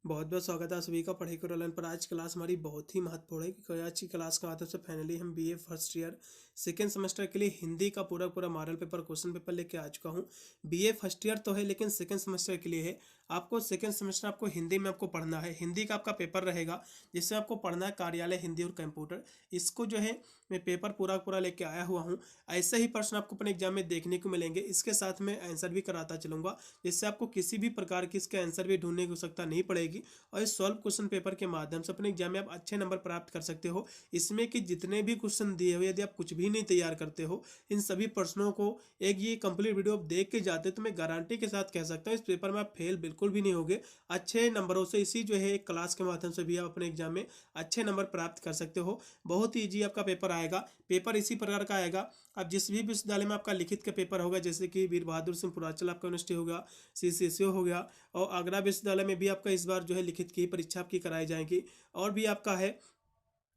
बहुत बहुत स्वागत है आप सभी का पढ़ाई करो ऑनलाइन पर। आज क्लास हमारी बहुत ही महत्वपूर्ण है क्योंकि आज की क्लास के माध्यम से फाइनली हम BA first year second semester के लिए हिंदी का पूरा पूरा मॉडल पेपर क्वेश्चन पेपर लेके आ चुका हूँ। बीए फर्स्ट ईयर तो है लेकिन सेकेंड सेमेस्टर के लिए है। आपको सेकेंड सेमेस्टर आपको हिंदी में आपको पढ़ना है। हिंदी का आपका पेपर रहेगा जिससे आपको पढ़ना है कार्यालय हिंदी और कंप्यूटर। इसको जो है मैं पेपर पूरा पूरा लेके आया हुआ हूँ। ऐसे ही प्रश्न आपको अपने एग्जाम में देखने को मिलेंगे। इसके साथ में आंसर भी कराता चलूंगा जिससे आपको किसी भी प्रकार की इसके आंसर भी ढूंढने की आवश्यकता नहीं पड़ेगी और इस सॉल्व क्वेश्चन पेपर के माध्यम से अपने एग्जाम में आप अच्छे नंबर प्राप्त कर सकते हो। इसमें कि जितने भी क्वेश्चन दिए हुए यदि आप कुछ भी नहीं तैयार करते हो, इन सभी प्रश्नों को एक ये कंप्लीट वीडियो आप देख के जाते तो मैं गारंटी के साथ कह सकता हूँ इस पेपर में आप फेल बिल्कुल भी नहीं होगे। अच्छे नंबरों से इसी जो है एक क्लास के माध्यम से भी आप अपने एग्जाम में अच्छे नंबर प्राप्त कर सकते हो। बहुत ही ईजी आपका पेपर आएगा। पेपर इसी प्रकार का आएगा। अब जिस भी विश्वविद्यालय में आपका लिखित का पेपर होगा, जैसे कि वीर बहादुर सिंह पूर्वांचल आपका यूनिवर्सिटी होगा, CCSU हो गया, और आगरा विश्वविद्यालय में भी आपका इस बार जो है लिखित की परीक्षा आपकी कराई जाएगी। और भी आपका है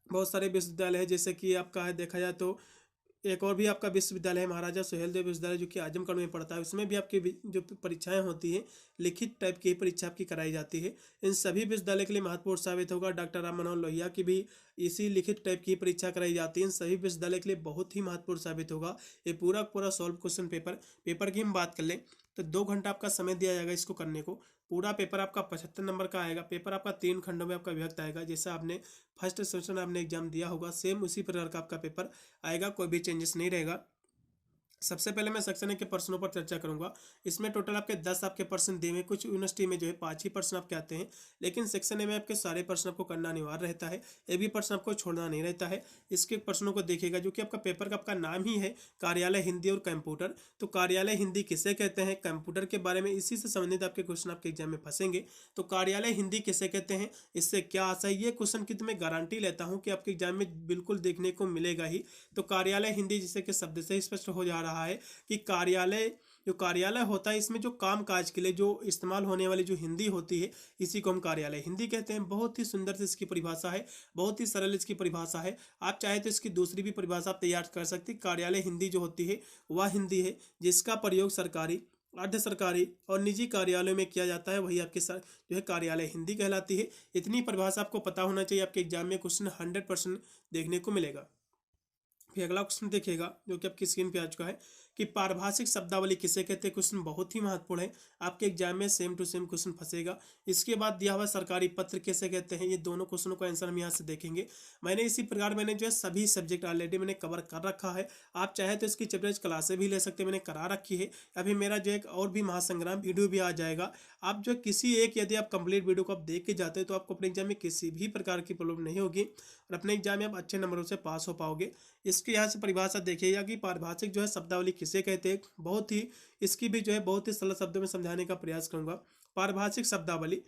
बहुत सारे विश्वविद्यालय है, जैसे कि आपका है देखा जाए तो एक और भी आपका विश्वविद्यालय है महाराजा सुहेलदेव विश्वविद्यालय जो कि आजमगढ़ में पड़ता है। उसमें भी आपकी जो परीक्षाएं होती हैं लिखित टाइप की परीक्षा आपकी कराई जाती है। इन सभी विश्वविद्यालय के लिए महत्वपूर्ण साबित होगा। डॉक्टर राम मनोहर लोहिया की भी इसी लिखित टाइप की परीक्षा कराई जाती है। इन सभी विश्वविद्यालय के लिए बहुत ही महत्वपूर्ण साबित होगा ये पूरा पूरा सॉल्व क्वेश्चन पेपर की हम बात कर लें तो 2 घंटा आपका समय दिया जाएगा इसको करने को। पूरा पेपर आपका 75 नंबर का आएगा। पेपर आपका 3 खंडों में आपका विभक्त आएगा। जैसे आपने फर्स्ट सेमेस्टर में आपने एग्जाम दिया होगा सेम उसी प्रकार का आपका पेपर आएगा, कोई भी चेंजेस नहीं रहेगा। सबसे पहले मैं सेक्शन ए के प्रश्नों पर चर्चा करूंगा। इसमें टोटल आपके 10 आपके प्रश्न दिए हुए। कुछ यूनिवर्सिटी में जो है 5 ही प्रश्न आपके आते हैं, लेकिन सेक्शन ए में आपके सारे प्रश्न आपको करना अनिवार्य रहता है। एक भी प्रश्न आपको छोड़ना नहीं रहता है। इसके प्रश्नों को देखिएगा जो कि आपका पेपर का आपका नाम ही है कार्यालय हिंदी और कंप्यूटर। तो कार्यालय हिंदी किसे कहते हैं, कंप्यूटर के बारे में इसी से संबंधित आपके क्वेश्चन आपके एग्जाम में फंसेंगे। तो कार्यालय हिंदी किसे कहते हैं, इससे क्या आशा है, ये क्वेश्चन की तो मैं गारंटी लेता हूँ कि आपके एग्जाम में बिल्कुल देखने को मिलेगा ही। तो कार्यालय हिंदी जिसे कि शब्द से स्पष्ट हो जा रहा है कि कार्यालय जो कार्यालय होता है इसमें जो काम काज के लिए जो इस्तेमाल होने वाली जो हिंदी होती है इसी को हम कार्यालय हिंदी कहते हैं। बहुत ही सुंदर से इसकी परिभाषा है, बहुत ही सरल इसकी परिभाषा है। आप चाहे तो इसकी दूसरी भी परिभाषा आप तैयार कर सकते हैं। कार्यालय हिंदी जो होती है वह हिंदी है जिसका प्रयोग सरकारी, अर्ध सरकारी और निजी कार्यालयों में किया जाता है, वही आपके साथ जो है कार्यालय हिंदी कहलाती है। इतनी परिभाषा आपको पता होना चाहिए। आपके एग्जाम में क्वेश्चन 100% देखने को मिलेगा। फिर अगला क्वेश्चन देखिएगा जो कि आपकी स्क्रीन पे आ चुका है कि पारिभाषिक शब्दावली किसे कहते हैं। क्वेश्चन बहुत ही महत्वपूर्ण है, आपके एग्जाम में सेम टू सेम क्वेश्चन फंसेगा। इसके बाद दिया हुआ सरकारी पत्र किसे कहते हैं, ये दोनों क्वेश्चनों का आंसर हम यहाँ से देखेंगे। मैंने इसी प्रकार मैंने जो है सभी सब्जेक्ट ऑलरेडी मैंने कवर कर रखा है। आप चाहे तो इसकी चैप्टर क्लासें भी ले सकते हैं, मैंने करा रखी है। अभी मेरा जो एक और भी महासंग्राम वीडियो भी आ जाएगा। आप जो किसी एक यदि आप कंप्लीट वीडियो को आप देख के जाते हैं तो आपको अपने एग्जाम में किसी भी प्रकार की प्रॉब्लम नहीं होगी और अपने एग्जाम में आप अच्छे नंबरों से पास हो पाओगे। इसके यहाँ से परिभाषा देखिएगा कि पारिभाषिक जो है शब्दावली किसे कहते हैं। बहुत ही इसकी भी जो है बहुत ही सरल शब्दों में समझाने का प्रयास करूंगा। पारिभाषिक शब्दावली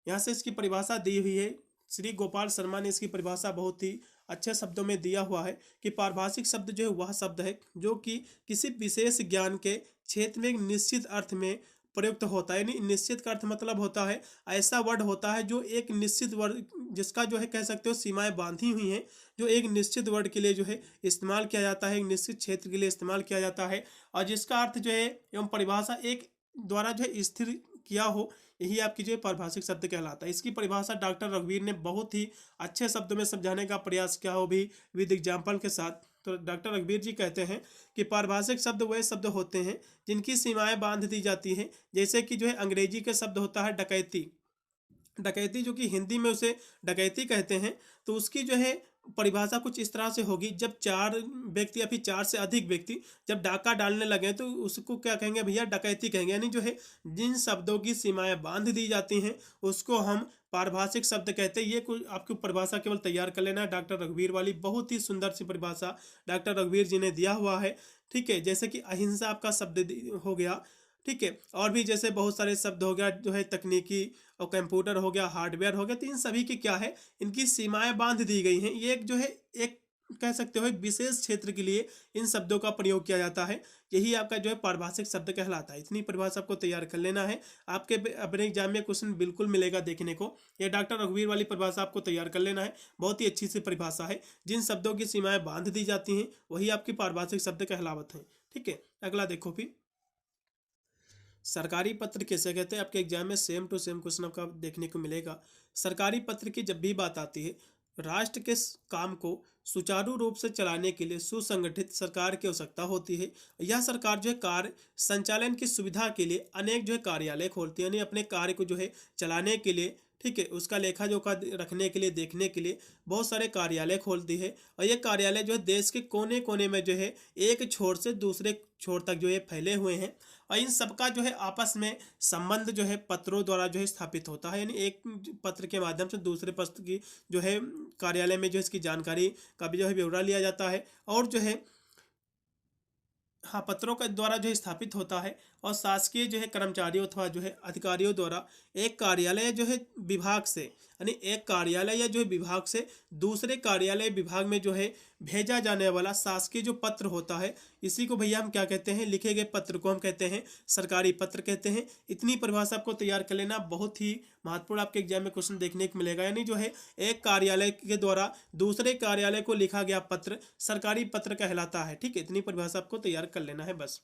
यहाँ से इसकी परिभाषा दी हुई है। श्री गोपाल शर्मा ने इसकी परिभाषा बहुत ही अच्छे शब्दों में दिया हुआ है कि पारिभाषिक शब्द जो है वह शब्द है जो कि किसी विशेष ज्ञान के क्षेत्र में एक निश्चित अर्थ में प्रयुक्त होता है। यानी निश्चित का अर्थ मतलब होता है ऐसा वर्ड होता है जो एक निश्चित वर्ड जिसका जो है कह सकते हो सीमाएं बांधी हुई हैं, जो एक निश्चित वर्ड के लिए जो है इस्तेमाल किया जाता है, एक निश्चित क्षेत्र के लिए इस्तेमाल किया जाता है और जिसका अर्थ जो है एवं परिभाषा एक द्वारा जो है स्थिर किया हो, यही आपकी जो है पारिभाषिक शब्द कहलाता है। इसकी परिभाषा डॉक्टर रघुवीर ने बहुत ही अच्छे शब्दों में समझाने का प्रयास किया हो भी विद एग्जाम्पल के साथ। तो डॉक्टर रघुवीर जी कहते हैं कि पारिभाषिक शब्द वह शब्द होते हैं जिनकी सीमाएं बांध दी जाती हैं। जैसे कि जो है अंग्रेजी के शब्द होता है डकैती, डकैती जो कि हिंदी में उसे डकैती कहते हैं। तो उसकी जो है परिभाषा कुछ इस तरह से होगी, जब 4 व्यक्ति या फिर 4 से अधिक व्यक्ति जब डाका डालने लगे तो उसको क्या कहेंगे भैया, डकैती कहेंगे। यानी जो है जिन शब्दों की सीमाएं बांध दी जाती हैं उसको हम पारिभाषिक शब्द कहते हैं। ये कुछ आपको परिभाषा केवल तैयार कर लेना है। डॉक्टर रघुवीर वाली बहुत ही सुंदर सी परिभाषा डॉक्टर रघुवीर जी ने दिया हुआ है। ठीक है, जैसे कि अहिंसा आपका शब्द हो गया। ठीक है, और भी जैसे बहुत सारे शब्द हो गया जो है तकनीकी और कंप्यूटर हो गया, हार्डवेयर हो गया। तो इन सभी की क्या है, इनकी सीमाएं बांध दी गई हैं। ये एक जो है एक कह सकते हो एक विशेष क्षेत्र के लिए इन शब्दों का प्रयोग किया जाता है। यही आपका जो है पारिभाषिक शब्द कहलाता है। इतनी परिभाषा आपको तैयार कर लेना है। आपके अपने एग्जाम में क्वेश्चन बिल्कुल मिलेगा देखने को। ये डॉक्टर रघुवीर वाली परिभाषा आपको तैयार कर लेना है। बहुत ही अच्छी सी परिभाषा है। जिन शब्दों की सीमाएं बांध दी जाती हैं वही आपकी पारिभाषिक शब्द कहलावत है। ठीक है, अगला देखो फिर सरकारी पत्र किसे कहते हैं? आपके एग्जाम में सेम टू सेम क्वेश्चन आपका देखने को मिलेगा। सरकारी पत्र की जब भी बात आती है, राष्ट्र के काम को सुचारू रूप से चलाने के लिए सुसंगठित सरकार की आवश्यकता होती है। यह सरकार जो है कार्य संचालन की सुविधा के लिए अनेक जो है कार्यालय खोलती है, यानी अपने कार्य को जो है चलाने के लिए, ठीक है, उसका लेखा जोखा रखने के लिए, देखने के लिए बहुत सारे कार्यालय खोलती है। और ये कार्यालय जो है देश के कोने कोने में जो है एक छोर से दूसरे छोर तक जो है फैले हुए हैं। और इन सबका जो है आपस में संबंध जो है पत्रों द्वारा जो है स्थापित होता है, यानी एक पत्र के माध्यम से दूसरे पत्र की जो है कार्यालय में जो इसकी जानकारी का भी जो है ब्यौरा लिया जाता है, और जो है हाँ पत्रों के द्वारा जो है स्थापित होता है। और शासकीय जो है कर्मचारियों अथवा जो है अधिकारियों द्वारा एक कार्यालय जो है विभाग से, यानी एक कार्यालय या जो है विभाग से दूसरे कार्यालय विभाग में जो है भेजा जाने वाला शासकीय जो पत्र होता है, इसी को भैया हम क्या कहते हैं? लिखे गए पत्र को हम कहते हैं सरकारी पत्र कहते हैं। इतनी परिभाषा आपको तैयार कर लेना, बहुत ही महत्वपूर्ण आपके एग्जाम में क्वेश्चन देखने को मिलेगा। यानी जो है एक कार्यालय के द्वारा दूसरे कार्यालय को लिखा गया पत्र सरकारी पत्र कहलाता है, ठीक है। इतनी परिभाषा आपको तैयार कर लेना है बस।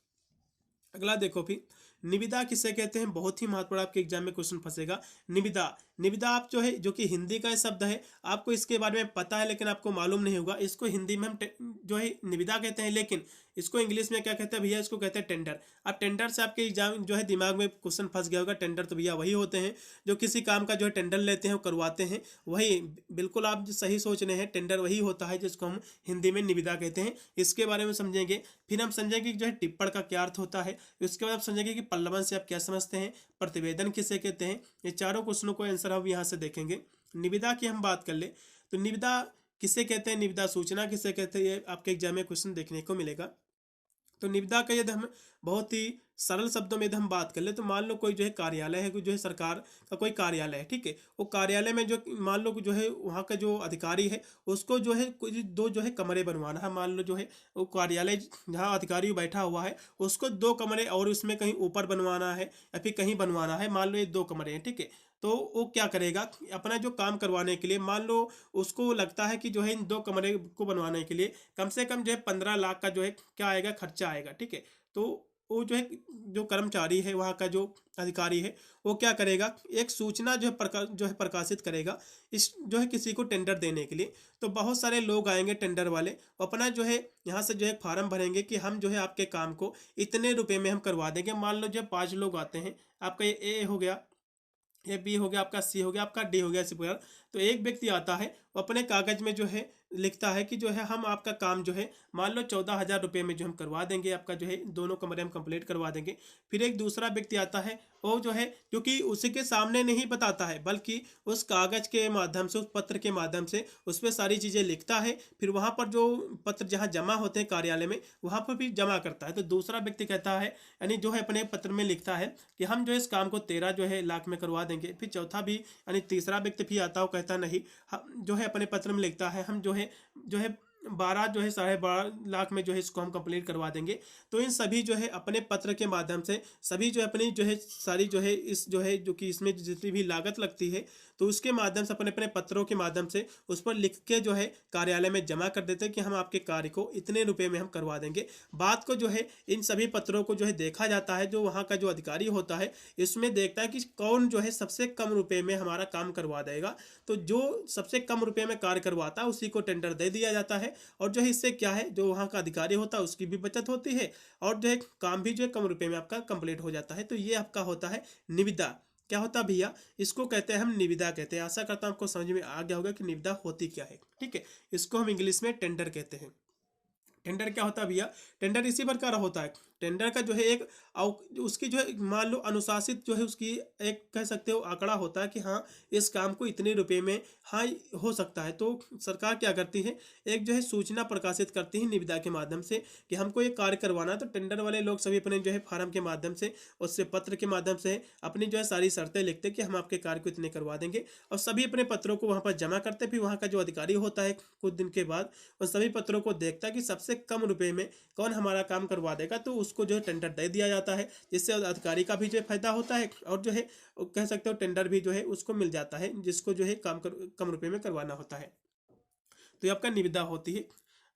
अगला देखो फिर, निविदा किसे कहते हैं? बहुत ही महत्वपूर्ण आपके एग्जाम में क्वेश्चन फंसेगा। निविदा, निविदा आप जो है, जो कि हिंदी का शब्द है, आपको इसके बारे में पता है लेकिन आपको मालूम नहीं होगा। इसको हिंदी में हम जो है निविदा कहते हैं, लेकिन इसको इंग्लिश में क्या कहते हैं भैया? इसको कहते हैं टेंडर। अब टेंडर से आपके एग्जाम जो है दिमाग में क्वेश्चन फंस गया होगा। टेंडर तो भैया वही होते हैं जो किसी काम का जो है टेंडर लेते हैं, वो करवाते हैं, वही बिल्कुल आप सही सोच रहे हैं। टेंडर वही होता है जिसको हम हिंदी में निविदा कहते हैं। इसके बारे में समझेंगे, फिर हम समझेंगे कि जो है टिप्पण का क्या अर्थ होता है। उसके बाद आप समझेंगे कि पल्लवन से आप क्या समझते हैं, प्रतिवेदन किसे कहते हैं। ये चारों क्वेश्चनों को आंसर हम यहाँ से देखेंगे। निविदा की हम बात कर ले तो निविदा किसे कहते हैं, निविदा सूचना किसे कहते हैं, ये आपके एग्जाम में क्वेश्चन देखने को मिलेगा। तो निविदा का यदि हम बहुत ही सरल शब्दों में यदि हम बात कर ले तो मान लो कोई जो है कार्यालय है, कोई जो है सरकार का कोई कार्यालय है, ठीक है। वो कार्यालय में जो मान लो जो है वहाँ का जो अधिकारी है उसको जो है कोई दो जो है कमरे बनवाना है। मान लो जो है वो कार्यालय जहाँ अधिकारी बैठा हुआ है उसको 2 कमरे और उसमें कहीं ऊपर बनवाना है या फिर कहीं बनवाना है। मान लो ये 2 कमरे हैं, ठीक है। तो वो क्या करेगा? अपना जो काम करवाने के लिए, मान लो उसको लगता है कि जो है इन 2 कमरे को बनवाने के लिए कम से कम जो है 15 लाख का जो है क्या आएगा? खर्चा आएगा, ठीक है। तो वो जो है जो कर्मचारी है, वहाँ का जो अधिकारी है, वो क्या करेगा? एक सूचना जो है प्रकाशित करेगा इस जो है किसी को टेंडर देने के लिए। तो बहुत सारे लोग आएंगे टेंडर वाले, अपना जो है यहाँ से जो है फॉर्म भरेंगे कि हम जो है आपके काम को इतने रुपए में हम करवा देंगे। मान लो जो 5 लोग आते हैं, आपका ये ए हो गया, ये बी हो गया, आपका सी हो गया, आपका डी हो गया, इसी प्रकार। तो एक व्यक्ति आता है, वो अपने कागज में जो है लिखता है कि जो है हम आपका काम जो है मान लो 14,000 रुपये में जो हम करवा देंगे, आपका जो है दोनों कमरे हम कंप्लीट करवा देंगे। फिर एक दूसरा व्यक्ति आता है, वो जो है क्योंकि उसी के सामने नहीं बताता है बल्कि उस कागज के माध्यम से, उस पत्र के माध्यम से उस पर सारी चीज़ें लिखता है। फिर वहाँ पर जो पत्र जहाँ जमा होते हैं कार्यालय में, वहाँ पर भी जमा करता है। तो दूसरा व्यक्ति कहता है, यानी जो है अपने पत्र में लिखता है कि हम जो इस काम को 13 जो है लाख में करवा देंगे। फिर चौथा भी यानी तीसरा व्यक्ति भी आता है, कहता नहीं, हम जो है अपने पत्र में लिखता है हम जो है 12 जो है 12.5 लाख में जो है इसको हम कंप्लीट करवा देंगे। तो इन सभी जो है अपने पत्र के माध्यम से सभी जो है अपनी जो है सारी जो है इस जो है जो कि इसमें जितनी भी लागत लगती है तो उसके माध्यम से अपने अपने पत्रों के माध्यम से उस पर लिख के जो है कार्यालय में जमा कर देते हैं कि हम आपके कार्य को इतने रुपए में हम करवा देंगे। बात को जो है इन सभी पत्रों को जो है देखा जाता है, जो वहाँ का जो अधिकारी होता है इसमें देखता है कि कौन जो है सबसे कम रुपए में हमारा काम करवा देगा। तो जो सबसे कम रुपए में कार्य करवाता है उसी को टेंडर दे दिया जाता है। और जो है इससे क्या है, जो वहाँ का अधिकारी होता है उसकी भी बचत होती है और जो है काम भी जो है कम रुपए में आपका कंप्लीट हो जाता है। तो ये आपका होता है निविदा। क्या होता है भैया? इसको कहते हैं हम निविदा कहते हैं। आशा करता हूँ आपको समझ में आ गया होगा कि निविदा होती क्या है, ठीक है। इसको हम इंग्लिश में टेंडर कहते हैं। टेंडर क्या होता है भैया? टेंडर इसी प्रकार होता है। टेंडर का जो है एक उसकी जो है मान लो अनुशासित जो है उसकी एक कह सकते हो आंकड़ा होता है कि हाँ इस काम को इतने रुपए में हाँ हो सकता है। तो सरकार क्या करती है, एक जो है सूचना प्रकाशित करती है निविदा के माध्यम से कि हमको ये कार्य करवाना है। तो टेंडर वाले लोग सभी अपने जो है फार्म के माध्यम से, उससे पत्र के माध्यम से अपनी जो है सारी शर्तें लिखते कि हम आपके कार्य को इतने करवा देंगे और सभी अपने पत्रों को वहाँ पर जमा करते। फिर वहाँ का जो अधिकारी होता है कुछ दिन के बाद उन सभी पत्रों को देखता है कि सबसे कम रुपए में कौन हमारा काम करवा देगा, तो उसको जो है टेंडर दे दिया जाता है, जिससे अधिकारी का भी जो है फायदा होता है और जो है कह सकते हो टेंडर भी जो है उसको मिल जाता है जिसको जो है कम रुपए में करवाना होता है। तो ये आपका निविदा होती है।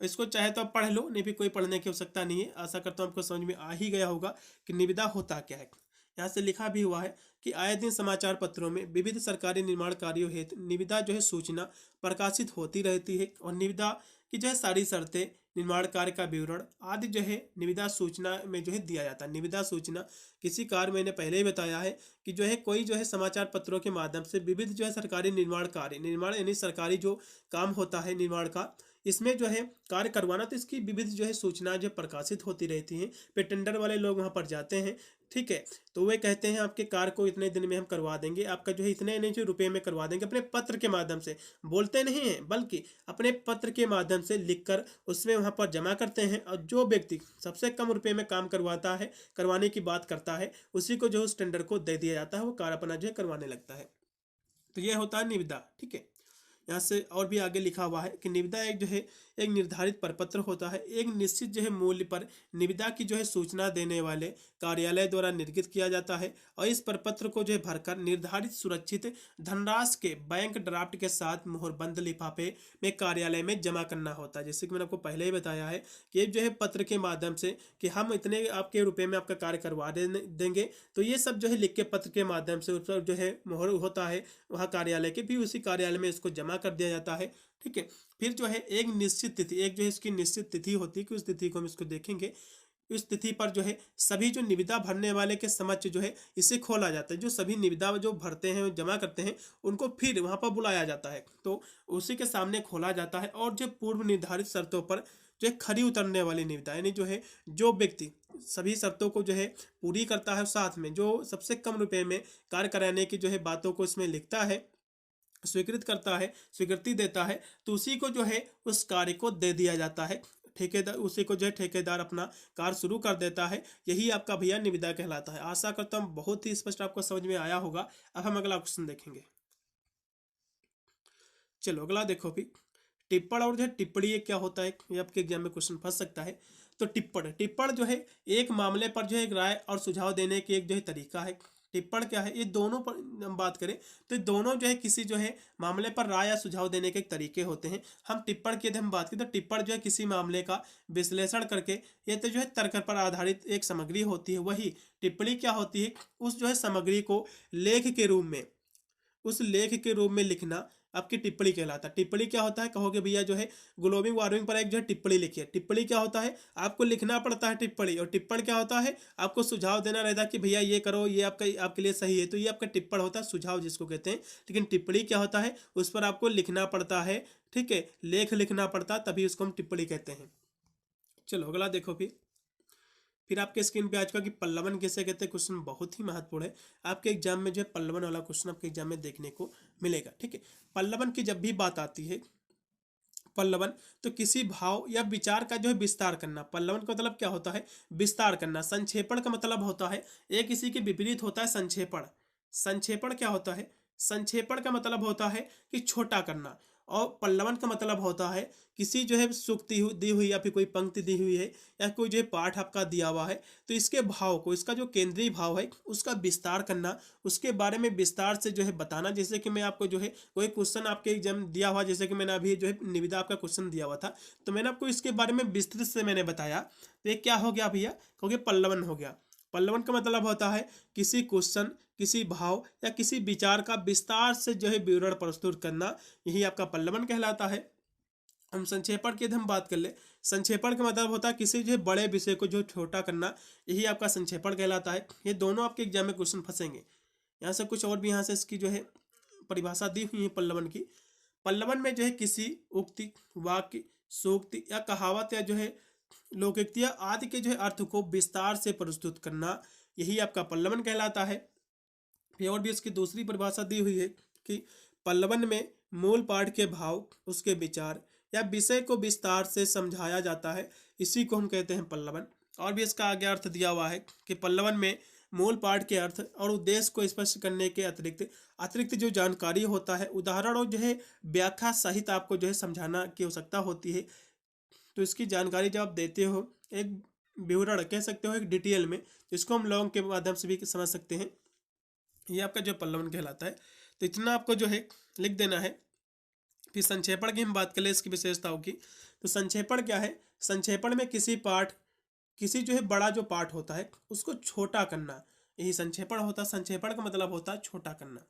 इसको चाहे तो आप पढ़ लो, नहीं भी कोई पढ़ने की आवश्यकता नहीं है। आशा करता हूँ आपको समझ में आ ही गया होगा कि निविदा होता क्या है। यहाँ से लिखा भी हुआ है कि आए दिन समाचार पत्रों में विविध सरकारी निर्माण कार्यों हेतु निविदा जो है सूचना प्रकाशित होती रहती है और निविदा की जो है सारी शर्तें, निर्माण कार्य का विवरण आदि जो है निविदा सूचना में जो है दिया जाता है। निविदा सूचना किसी कार्य, मैंने पहले ही बताया है कि जो है कोई जो है समाचार पत्रों के माध्यम से विविध जो है सरकारी निर्माण कार्य, निर्माण यानी सरकारी जो काम होता है निर्माण का, इसमें जो है कार्य करवाना, तो इसकी विविध जो है सूचनाएं जो प्रकाशित होती रहती हैं। पे टेंडर वाले लोग वहां पर जाते हैं, ठीक है, तो वे कहते हैं आपके कार्य को इतने दिन में हम करवा देंगे, आपका जो है इतने नहीं जो रुपए में करवा देंगे। अपने पत्र के माध्यम से बोलते नहीं हैं, बल्कि अपने पत्र के माध्यम से लिखकर उसमें वहां पर जमा करते हैं, और जो व्यक्ति सबसे कम रुपए में काम करवाता है, करवाने की बात करता है, उसी को जो उस टेंडर को दे दिया जाता है, वो कार्य अपना जो है करवाने लगता है। तो यह होता है निविदा, ठीक है। यहाँ से और भी आगे लिखा हुआ है कि निविदा एक जो है एक निर्धारित प्रपत्र होता है, एक निश्चित जो है मूल्य पर निविदा की जो है सूचना देने वाले कार्यालय द्वारा निर्गत किया जाता है, और इस प्रपत्र को जो है भरकर निर्धारित सुरक्षित धनराशि के बैंक ड्राफ्ट के साथ मुहरबंद लिफाफे में कार्यालय में जमा करना होता है। जैसे कि मैंने आपको पहले ही बताया है कि जो है पत्र के माध्यम से कि हम इतने आपके रुपए में आपका कार्य करवा देंगे, तो ये सब जो है लिख के पत्र के माध्यम से उस पर जो है मुहर होता है वहाँ कार्यालय के, भी उसी कार्यालय में इसको जमा कर दिया जाता है, ठीक है। फिर जो है एक निश्चित तिथि, एक जो है इसकी निश्चित तिथि होती है कि उस तिथि को हम इसको देखेंगे, इस तिथि पर जो है सभी जो निविदा भरने वाले के समक्ष जो है इसे खोला जाता है। जो सभी निविदा जो भरते हैं, जमा करते हैं, उनको फिर वहां पर बुलाया जाता है, तो उसी के सामने खोला जाता है, और जो पूर्व निर्धारित शर्तों पर जो है खरी उतरने वाली निविदा, यानी जो है जो व्यक्ति सभी शर्तों को जो है पूरी करता है, साथ में जो सबसे कम रुपए में कार्य कराने की जो है बातों को इसमें लिखता है, स्वीकृत करता है, स्वीकृति देता है, तो उसी को जो है उस कार्य को दे दिया जाता है। ठेकेदार, उसी को जो है ठेकेदार अपना कार्य शुरू कर देता है। यही आपका भैया निविदा कहलाता है। आशा करता हूँ बहुत ही स्पष्ट आपको समझ में आया होगा। अब हम अगला क्वेश्चन देखेंगे। चलो अगला देखो भी, टिप्पण और जो है टिप्पणी ये क्या होता है, ये आपके एग्जाम में क्वेश्चन फंस सकता है। तो टिप्पण जो है एक मामले पर जो है एक राय और सुझाव देने की एक जो है तरीका है। टिप्पण क्या है, ये दोनों पर हम बात करें तो ये दोनों जो है किसी जो है मामले पर राय या सुझाव देने के एक तरीके होते हैं। हम टिप्पण की यदि हम बात करें तो टिप्पण जो है किसी मामले का विश्लेषण करके, ये तो जो है तर्क पर आधारित एक सामग्री होती है। वही टिप्पणी क्या होती है, उस जो है सामग्री को लेख के रूप में, उस लेख के रूप में लिखना आपकी टिप्पणी कहलाता है। टिप्पणी क्या होता है, कहोगे भैया जो है ग्लोबल वार्मिंग पर एक जो है टिप्पणी लिखी है। टिप्पणी क्या होता है, आपको लिखना पड़ता है टिप्पणी, और टिप्पण क्या होता है, आपको सुझाव देना रहता है कि भैया ये करो, ये आपका आपके लिए सही है, तो ये आपका टिप्पण होता है, सुझाव जिसको कहते हैं। लेकिन टिप्पणी क्या होता है, उस पर आपको लिखना पड़ता है, ठीक है, लेख लिखना पड़ता है, तभी उसको हम टिप्पणी कहते हैं। चलो अगला देखो फिर आपके स्क्रीन पे आ चुका कि पल्लवन किसे कहते हैं। क्वेश्चन बहुत ही महत्वपूर्ण है, आपके एग्जाम में जो है पल्लवन वाला क्वेश्चन आपके एग्जाम में देखने को मिलेगा, ठीक है। पल्लवन की जब भी बात आती है, पल्लवन तो किसी भाव या विचार का जो है विस्तार करना। पल्लवन का मतलब क्या होता है, विस्तार करना। संक्षेपण का मतलब होता है, एक इसी के विपरीत होता है संक्षेपण। संक्षेपण क्या होता है, संक्षेपण का मतलब होता है कि छोटा करना, और पल्लवन का मतलब होता है किसी जो है सूक्ति दी हुई या फिर कोई पंक्ति दी हुई है या कोई जो है पाठ आपका दिया हुआ है, तो इसके भाव को, इसका जो केंद्रीय भाव है उसका विस्तार करना, उसके बारे में विस्तार से जो है बताना। जैसे कि मैं आपको जो है कोई क्वेश्चन आपके एग्जाम दिया हुआ, जैसे कि मैंने अभी जो है निविदा आपका क्वेश्चन दिया हुआ था, तो मैंने आपको इसके बारे में विस्तृत से मैंने बताया, तो ये क्या हो गया भैया, क्योंकि पल्लवन हो गया। पल्लवन का मतलब होता है किसी क्वेश्चन, किसी भाव या किसी विचार का विस्तार से जो है विवरण प्रस्तुत करना, यही आपका पल्लवन कहलाता है। हम संक्षेपण की हम बात कर ले, संक्षेपण का मतलब होता है किसी जो है बड़े विषय को जो छोटा करना, यही आपका संक्षेपण कहलाता है। ये दोनों आपके एग्जाम में क्वेश्चन फंसेंगे। यहाँ से कुछ और भी यहाँ से इसकी जो है परिभाषा दी हुई है पल्लवन की। पल्लवन में जो है किसी उक्ति, वाक्य, सूक्ति या कहावत या जो है लोकोक्तियाँ आदि के जो है अर्थ को विस्तार से प्रस्तुत करना, यही आपका पल्लवन कहलाता है। फिर और भी इसकी दूसरी परिभाषा दी हुई है कि पल्लवन में मूल पाठ के भाव, उसके विचार या विषय को विस्तार से समझाया जाता है, इसी को हम कहते हैं पल्लवन। और भी इसका आगे अर्थ दिया हुआ है कि पल्लवन में मूल पाठ के अर्थ और उद्देश्य को स्पष्ट करने के अतिरिक्त जो जानकारी होता है, उदाहरण और जो है व्याख्या सहित आपको जो है समझाना की आवश्यकता होती है। तो इसकी जानकारी जब आप देते हो, एक विवरण कह सकते हो, एक डिटेल में, जिसको हम लॉन्ग के माध्यम से भी समझ सकते हैं, ये आपका जो पल्लवन कहलाता है। तो इतना आपको जो है लिख देना है। फिर संक्षेपण की हम बात करें, इसकी विशेषताओं की, तो संक्षेपण क्या है, संक्षेपण में किसी जो है बड़ा जो पाठ होता है उसको छोटा करना, यही संक्षेपण होता है। संक्षेपण का मतलब होता है छोटा करना।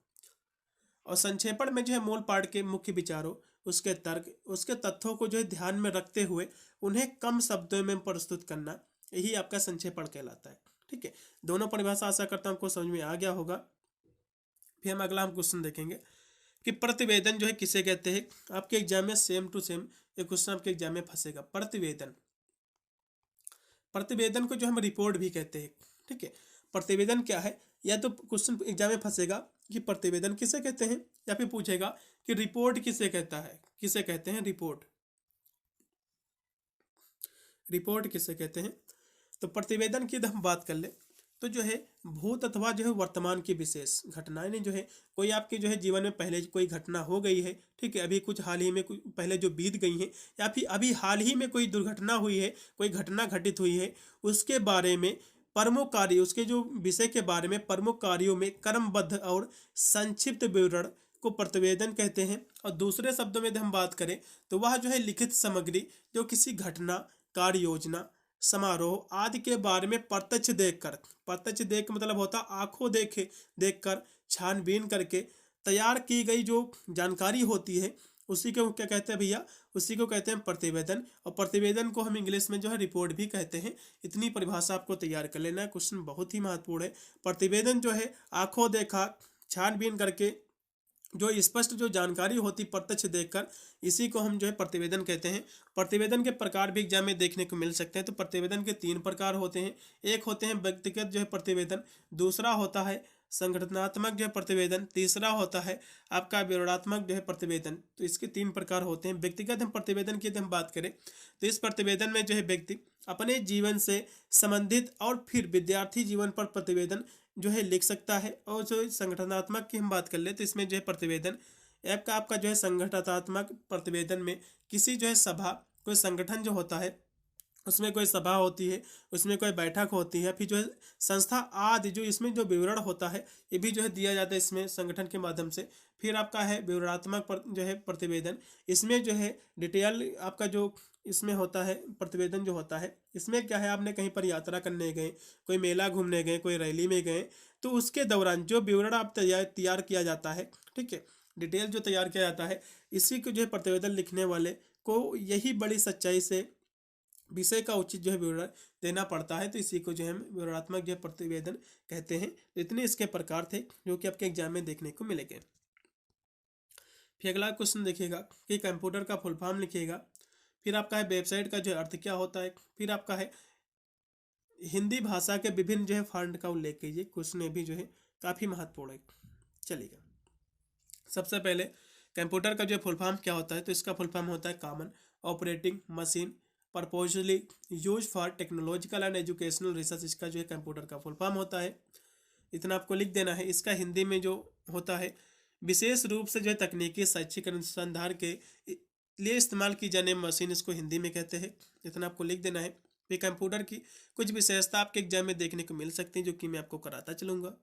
और संक्षेपण में जो है मूल पाठ के मुख्य विचारों, उसके तर्क, उसके तथ्यों को जो है ध्यान में रखते हुए उन्हें कम शब्दों में प्रस्तुत करना, यही आपका संक्षेपण कहलाता है। ठीक है, दोनों परिभाषा आशा करता हूँ आपको समझ में आ गया होगा। फिर हम अगला क्वेश्चन देखेंगे कि प्रतिवेदन जो है किसे कहते हैं। आपके एग्जाम में सेम टू सेम एक क्वेश्चन आपके एग्जाम में फंसेगा। प्रतिवेदन, प्रतिवेदन को जो हम रिपोर्ट भी कहते हैं। ठीक है, प्रतिवेदन क्या है, या तो क्वेश्चन एग्जाम में फंसेगा कि प्रतिवेदन किसे कहते हैं, या फिर पूछेगा कि रिपोर्ट किसे कहता है, किसे कहते हैं रिपोर्ट, रिपोर्ट किसे कहते हैं। तो प्रतिवेदन की हम बात कर ले तो जो है भूत अथवा जो है वर्तमान की विशेष घटनाएं ने जो है, कोई आपके जो है जीवन में पहले कोई घटना हो गई है, ठीक है, अभी कुछ हाल ही में कुछ पहले जो बीत गई है, या फिर अभी हाल ही में कोई दुर्घटना हुई है, कोई घटना घटित हुई है, उसके बारे में प्रमुख कार्य, उसके जो विषय के बारे में प्रमुख कार्यों में क्रमबद्ध और संक्षिप्त विवरण को प्रतिवेदन कहते हैं। और दूसरे शब्दों में हम बात करें तो वह जो है लिखित सामग्री जो किसी घटना, कार्य योजना, समारोह आदि के बारे में प्रत्यक्ष देखकर, प्रत्यक्ष देख मतलब होता आंखों देखे देखकर छानबीन करके तैयार की गई जो जानकारी होती है, उसी को क्या कहते हैं भैया, उसी को कहते हैं प्रतिवेदन। और प्रतिवेदन को हम इंग्लिश में जो है रिपोर्ट भी कहते हैं। इतनी परिभाषा आपको तैयार कर लेना है, क्वेश्चन बहुत ही महत्वपूर्ण है। प्रतिवेदन जो है आंखों देखा, छानबीन करके जो स्पष्ट जो जानकारी होती प्रत्यक्ष देखकर, इसी को हम जो है प्रतिवेदन कहते हैं। प्रतिवेदन के प्रकार भी एग्जाम में देखने को मिल सकते हैं। तो प्रतिवेदन के 3 प्रकार होते हैं। एक होते हैं व्यक्तिगत जो है प्रतिवेदन, दूसरा होता है संगठनात्मक जो है प्रतिवेदन, तीसरा होता है आपका विवरणात्मक जो है प्रतिवेदन। तो इसके 3 प्रकार होते हैं। व्यक्तिगत हम प्रतिवेदन की हम बात करें तो इस प्रतिवेदन में जो है व्यक्ति अपने जीवन से संबंधित और फिर विद्यार्थी जीवन पर प्रतिवेदन जो है लिख सकता है। और जो संगठनात्मक की हम बात कर ले तो इसमें जो है प्रतिवेदन आपका जो है संगठनात्मक प्रतिवेदन में किसी जो है सभा, कोई संगठन जो होता है उसमें कोई सभा होती है, उसमें कोई बैठक होती है, फिर जो है संस्था आदि जो इसमें जो विवरण होता है ये भी जो है दिया जाता है इसमें संगठन के माध्यम से। फिर आपका है विवरणात्मक जो है प्रतिवेदन, इसमें जो है डिटेल आपका जो इसमें होता है प्रतिवेदन जो होता है, इसमें क्या है आपने कहीं पर यात्रा करने गए, कोई मेला घूमने गए, कोई रैली में गए, तो उसके दौरान जो विवरण आप तैयार किया जाता है, ठीक है, डिटेल जो तैयार किया जाता है, इसी को जो है प्रतिवेदन लिखने वाले को यही बड़ी सच्चाई से विषय का उचित जो है विवरण देना पड़ता है। तो इसी को जो है विवरणात्मक जो है प्रतिवेदन कहते हैं। तो इतने इसके प्रकार थे जो कि आपके एग्जाम में देखने को मिलेंगे। फिर अगला क्वेश्चन देखिएगा कि कंप्यूटर का फुल फॉर्म लिखिएगा। फिर आपका है वेबसाइट का जो है अर्थ क्या होता है। फिर आपका है हिंदी भाषा के विभिन्न जो है फॉन्ट का उल्लेख कीजिए। क्वेश्चन भी जो है काफ़ी महत्वपूर्ण है। चलिएगा, सबसे पहले कंप्यूटर का जो फुल फॉर्म क्या होता है, तो इसका फुल फॉर्म होता है common operating machine purposely use for technological and educational research. इसका जो है कंप्यूटर का फुल फॉर्म होता है। इतना आपको लिख देना है। इसका हिंदी में जो होता है विशेष रूप से जो है तकनीकी शैक्षिक अनुसंधान के लिए इस्तेमाल की जाने मशीन, इसको हिंदी में कहते हैं। इतना आपको लिख देना है। फिर कंप्यूटर की कुछ विशेषता आपके एग्जाम में देखने को मिल सकती है जो कि मैं आपको कराता चलूँगा।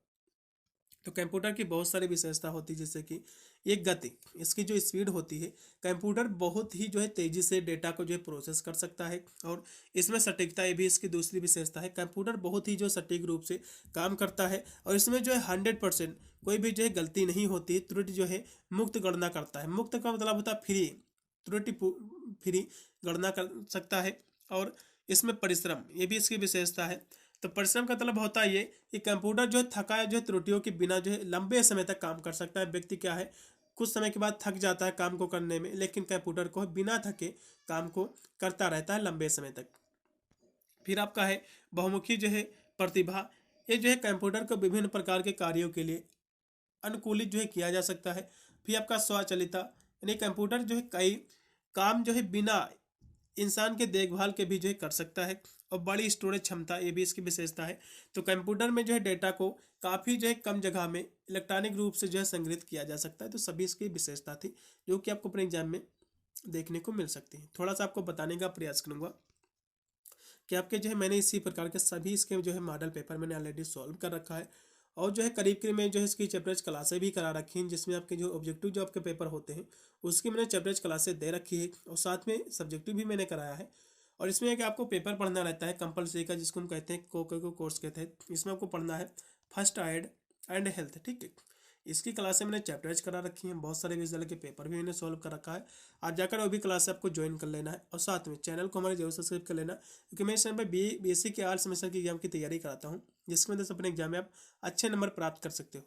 तो कंप्यूटर की बहुत सारी विशेषता होती है, जैसे कि एक गति, इसकी जो स्पीड होती है, कंप्यूटर बहुत ही जो है तेज़ी से डेटा को जो है प्रोसेस कर सकता है। और इसमें सटीकता, ये भी इसकी दूसरी विशेषता है। कंप्यूटर बहुत ही जो सटीक रूप से काम करता है और इसमें जो है 100% कोई भी जो है गलती नहीं होती, त्रुटि जो है मुक्त गणना करता है। मुक्त का मतलब होता है फ्री, त्रुटि फ्री गणना कर सकता है। और इसमें परिश्रम, ये भी इसकी विशेषता है। तो परिश्रम का मतलब होता है ये कि कंप्यूटर जो है थकाया जो है त्रुटियों के बिना जो है लंबे समय तक काम कर सकता है। व्यक्ति क्या है कुछ समय के बाद थक जाता है काम को करने में, लेकिन कंप्यूटर को बिना थके काम को करता रहता है लंबे समय तक। फिर आपका है बहुमुखी जो है प्रतिभा, ये जो है कंप्यूटर को विभिन्न प्रकार के कार्यों के लिए अनुकूलित जो है किया जा सकता है। फिर आपका स्वचालिता, यानी कंप्यूटर जो है कई काम जो है बिना इंसान के देखभाल के भी जो है कर सकता है। और बड़ी स्टोरेज क्षमता, ये भी इसकी विशेषता है। तो कंप्यूटर में जो है डेटा को काफ़ी जो है कम जगह में इलेक्ट्रॉनिक रूप से जो है संग्रहित किया जा सकता है। तो सभी इसकी विशेषता थी जो कि आपको अपने एग्जाम में देखने को मिल सकती है। थोड़ा सा आपको बताने का प्रयास करूँगा कि आपके जो है मैंने इसी प्रकार के सभी इसके जो है मॉडल पेपर मैंने ऑलरेडी सॉल्व कर रखा है। और जो है करीब करीब में जो है इसकी चैप्टर्स क्लासें भी करा रखी हैं, जिसमें आपके जो ऑब्जेक्टिव जो आपके पेपर होते हैं उसकी मैंने चैप्टर्स क्लासें दे रखी है और साथ में सब्जेक्टिव भी मैंने कराया है। और इसमें एक आपको पेपर पढ़ना रहता है कंपलसरी का, जिसको हम कहते हैं को कोर्स कहते हैं। इसमें आपको पढ़ना है फर्स्ट एड एंड हेल्थ। ठीक है, इसकी क्लासें मैंने चैप्टर्स करा रखी हैं, बहुत सारे विषय के पेपर भी मैंने सॉल्व कर रखा है। आज जाकर वो भी क्लास आपको ज्वाइन कर लेना है और साथ में चैनल को हमारे जरूर सब्सक्राइब कर लेना, क्योंकि मैं इस टाइम पर BSc के 8 सेमेस्टर की एग्जाम की तैयारी कराता हूँ, जिसकी वजह से अपने एग्जाम में आप अच्छे नंबर प्राप्त कर सकते हो।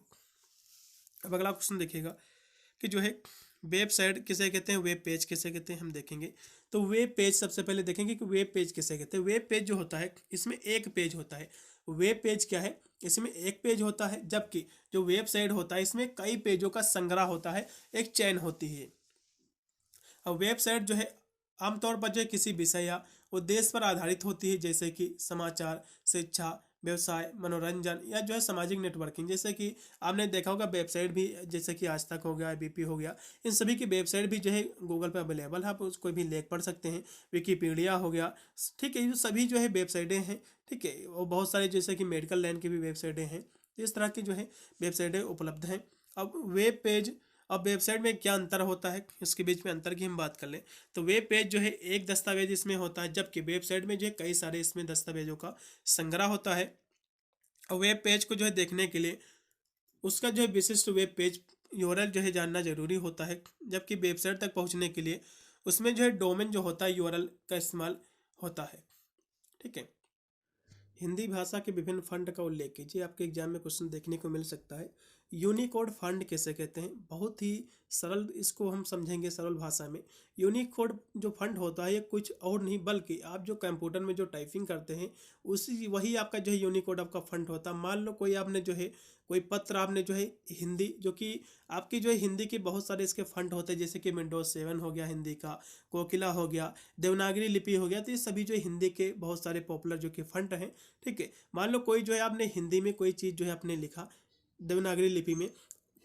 अब अगला क्वेश्चन देखिएगा कि जो है वेबसाइट किसे कहते हैं, वेब पेज किसे कहते हैं, हम देखेंगे। तो वेब पेज सबसे पहले देखेंगे कि वेब पेज किसे कहते हैं। वेब पेज जो होता है इसमें एक पेज होता है। वेब पेज क्या है, इसमें एक पेज होता है, जबकि जो वेबसाइट होता है इसमें कई पेजों का संग्रह होता है, एक चेन होती है। अब वेबसाइट जो है आमतौर पर जो है किसी विषय या उद्देश्य पर आधारित होती है, जैसे कि समाचार, शिक्षा, व्यवसाय, मनोरंजन या जो है सामाजिक नेटवर्किंग। जैसे कि आपने देखा होगा वेबसाइट भी, जैसे कि आज तक हो गया, ABP हो गया, इन सभी की वेबसाइट भी जो है गूगल पे अवेलेबल है, आप कोई भी लेख पढ़ सकते हैं। विकीपीडिया हो गया, ठीक है, ये सभी जो है वेबसाइटें हैं। ठीक है, और बहुत सारे जैसे कि मेडिकल लाइन की भी वेबसाइटें हैं, इस तरह की जो है वेबसाइटें उपलब्ध हैं। अब वेब पेज, अब वेबसाइट में क्या अंतर होता है, इसके बीच में अंतर की हम बात कर लें तो वेब पेज जो है एक दस्तावेज इसमें होता है, जबकि वेबसाइट में जो है कई सारे इसमें दस्तावेजों का संग्रह होता है। और वेब पेज को जो है देखने के लिए उसका जो है विशिष्ट वेब पेज URL जो है जानना जरूरी होता है, जबकि वेबसाइट तक पहुंचने के लिए उसमें जो है डोमेन जो होता है URL का इस्तेमाल होता है। ठीक है, हिंदी भाषा के विभिन्न फंड का उल्लेख कीजिए। आपके एग्जाम में क्वेश्चन देखने को मिल सकता है। यूनिकोड फंड किसे कहते हैं, बहुत ही सरल, इसको हम समझेंगे सरल भाषा में। यूनिकोड जो फंड होता है ये कुछ और नहीं बल्कि आप जो कंप्यूटर में जो टाइपिंग करते हैं उसी वही आपका जो है यूनिकोड आपका फंड होता है। मान लो कोई आपने जो है कोई पत्र आपने जो है हिंदी, जो कि आपकी जो है हिंदी के बहुत सारे इसके फंड होते हैं, जैसे कि विंडोज 7 हो गया हिंदी का, कोकिला हो गया, देवनागरी लिपि हो गया, तो ये सभी जो है हिंदी के बहुत सारे पॉपुलर जो कि फंड हैं। ठीक है, मान लो कोई जो है आपने हिंदी में कोई चीज़ जो है आपने लिखा, देवनागरी लिपि में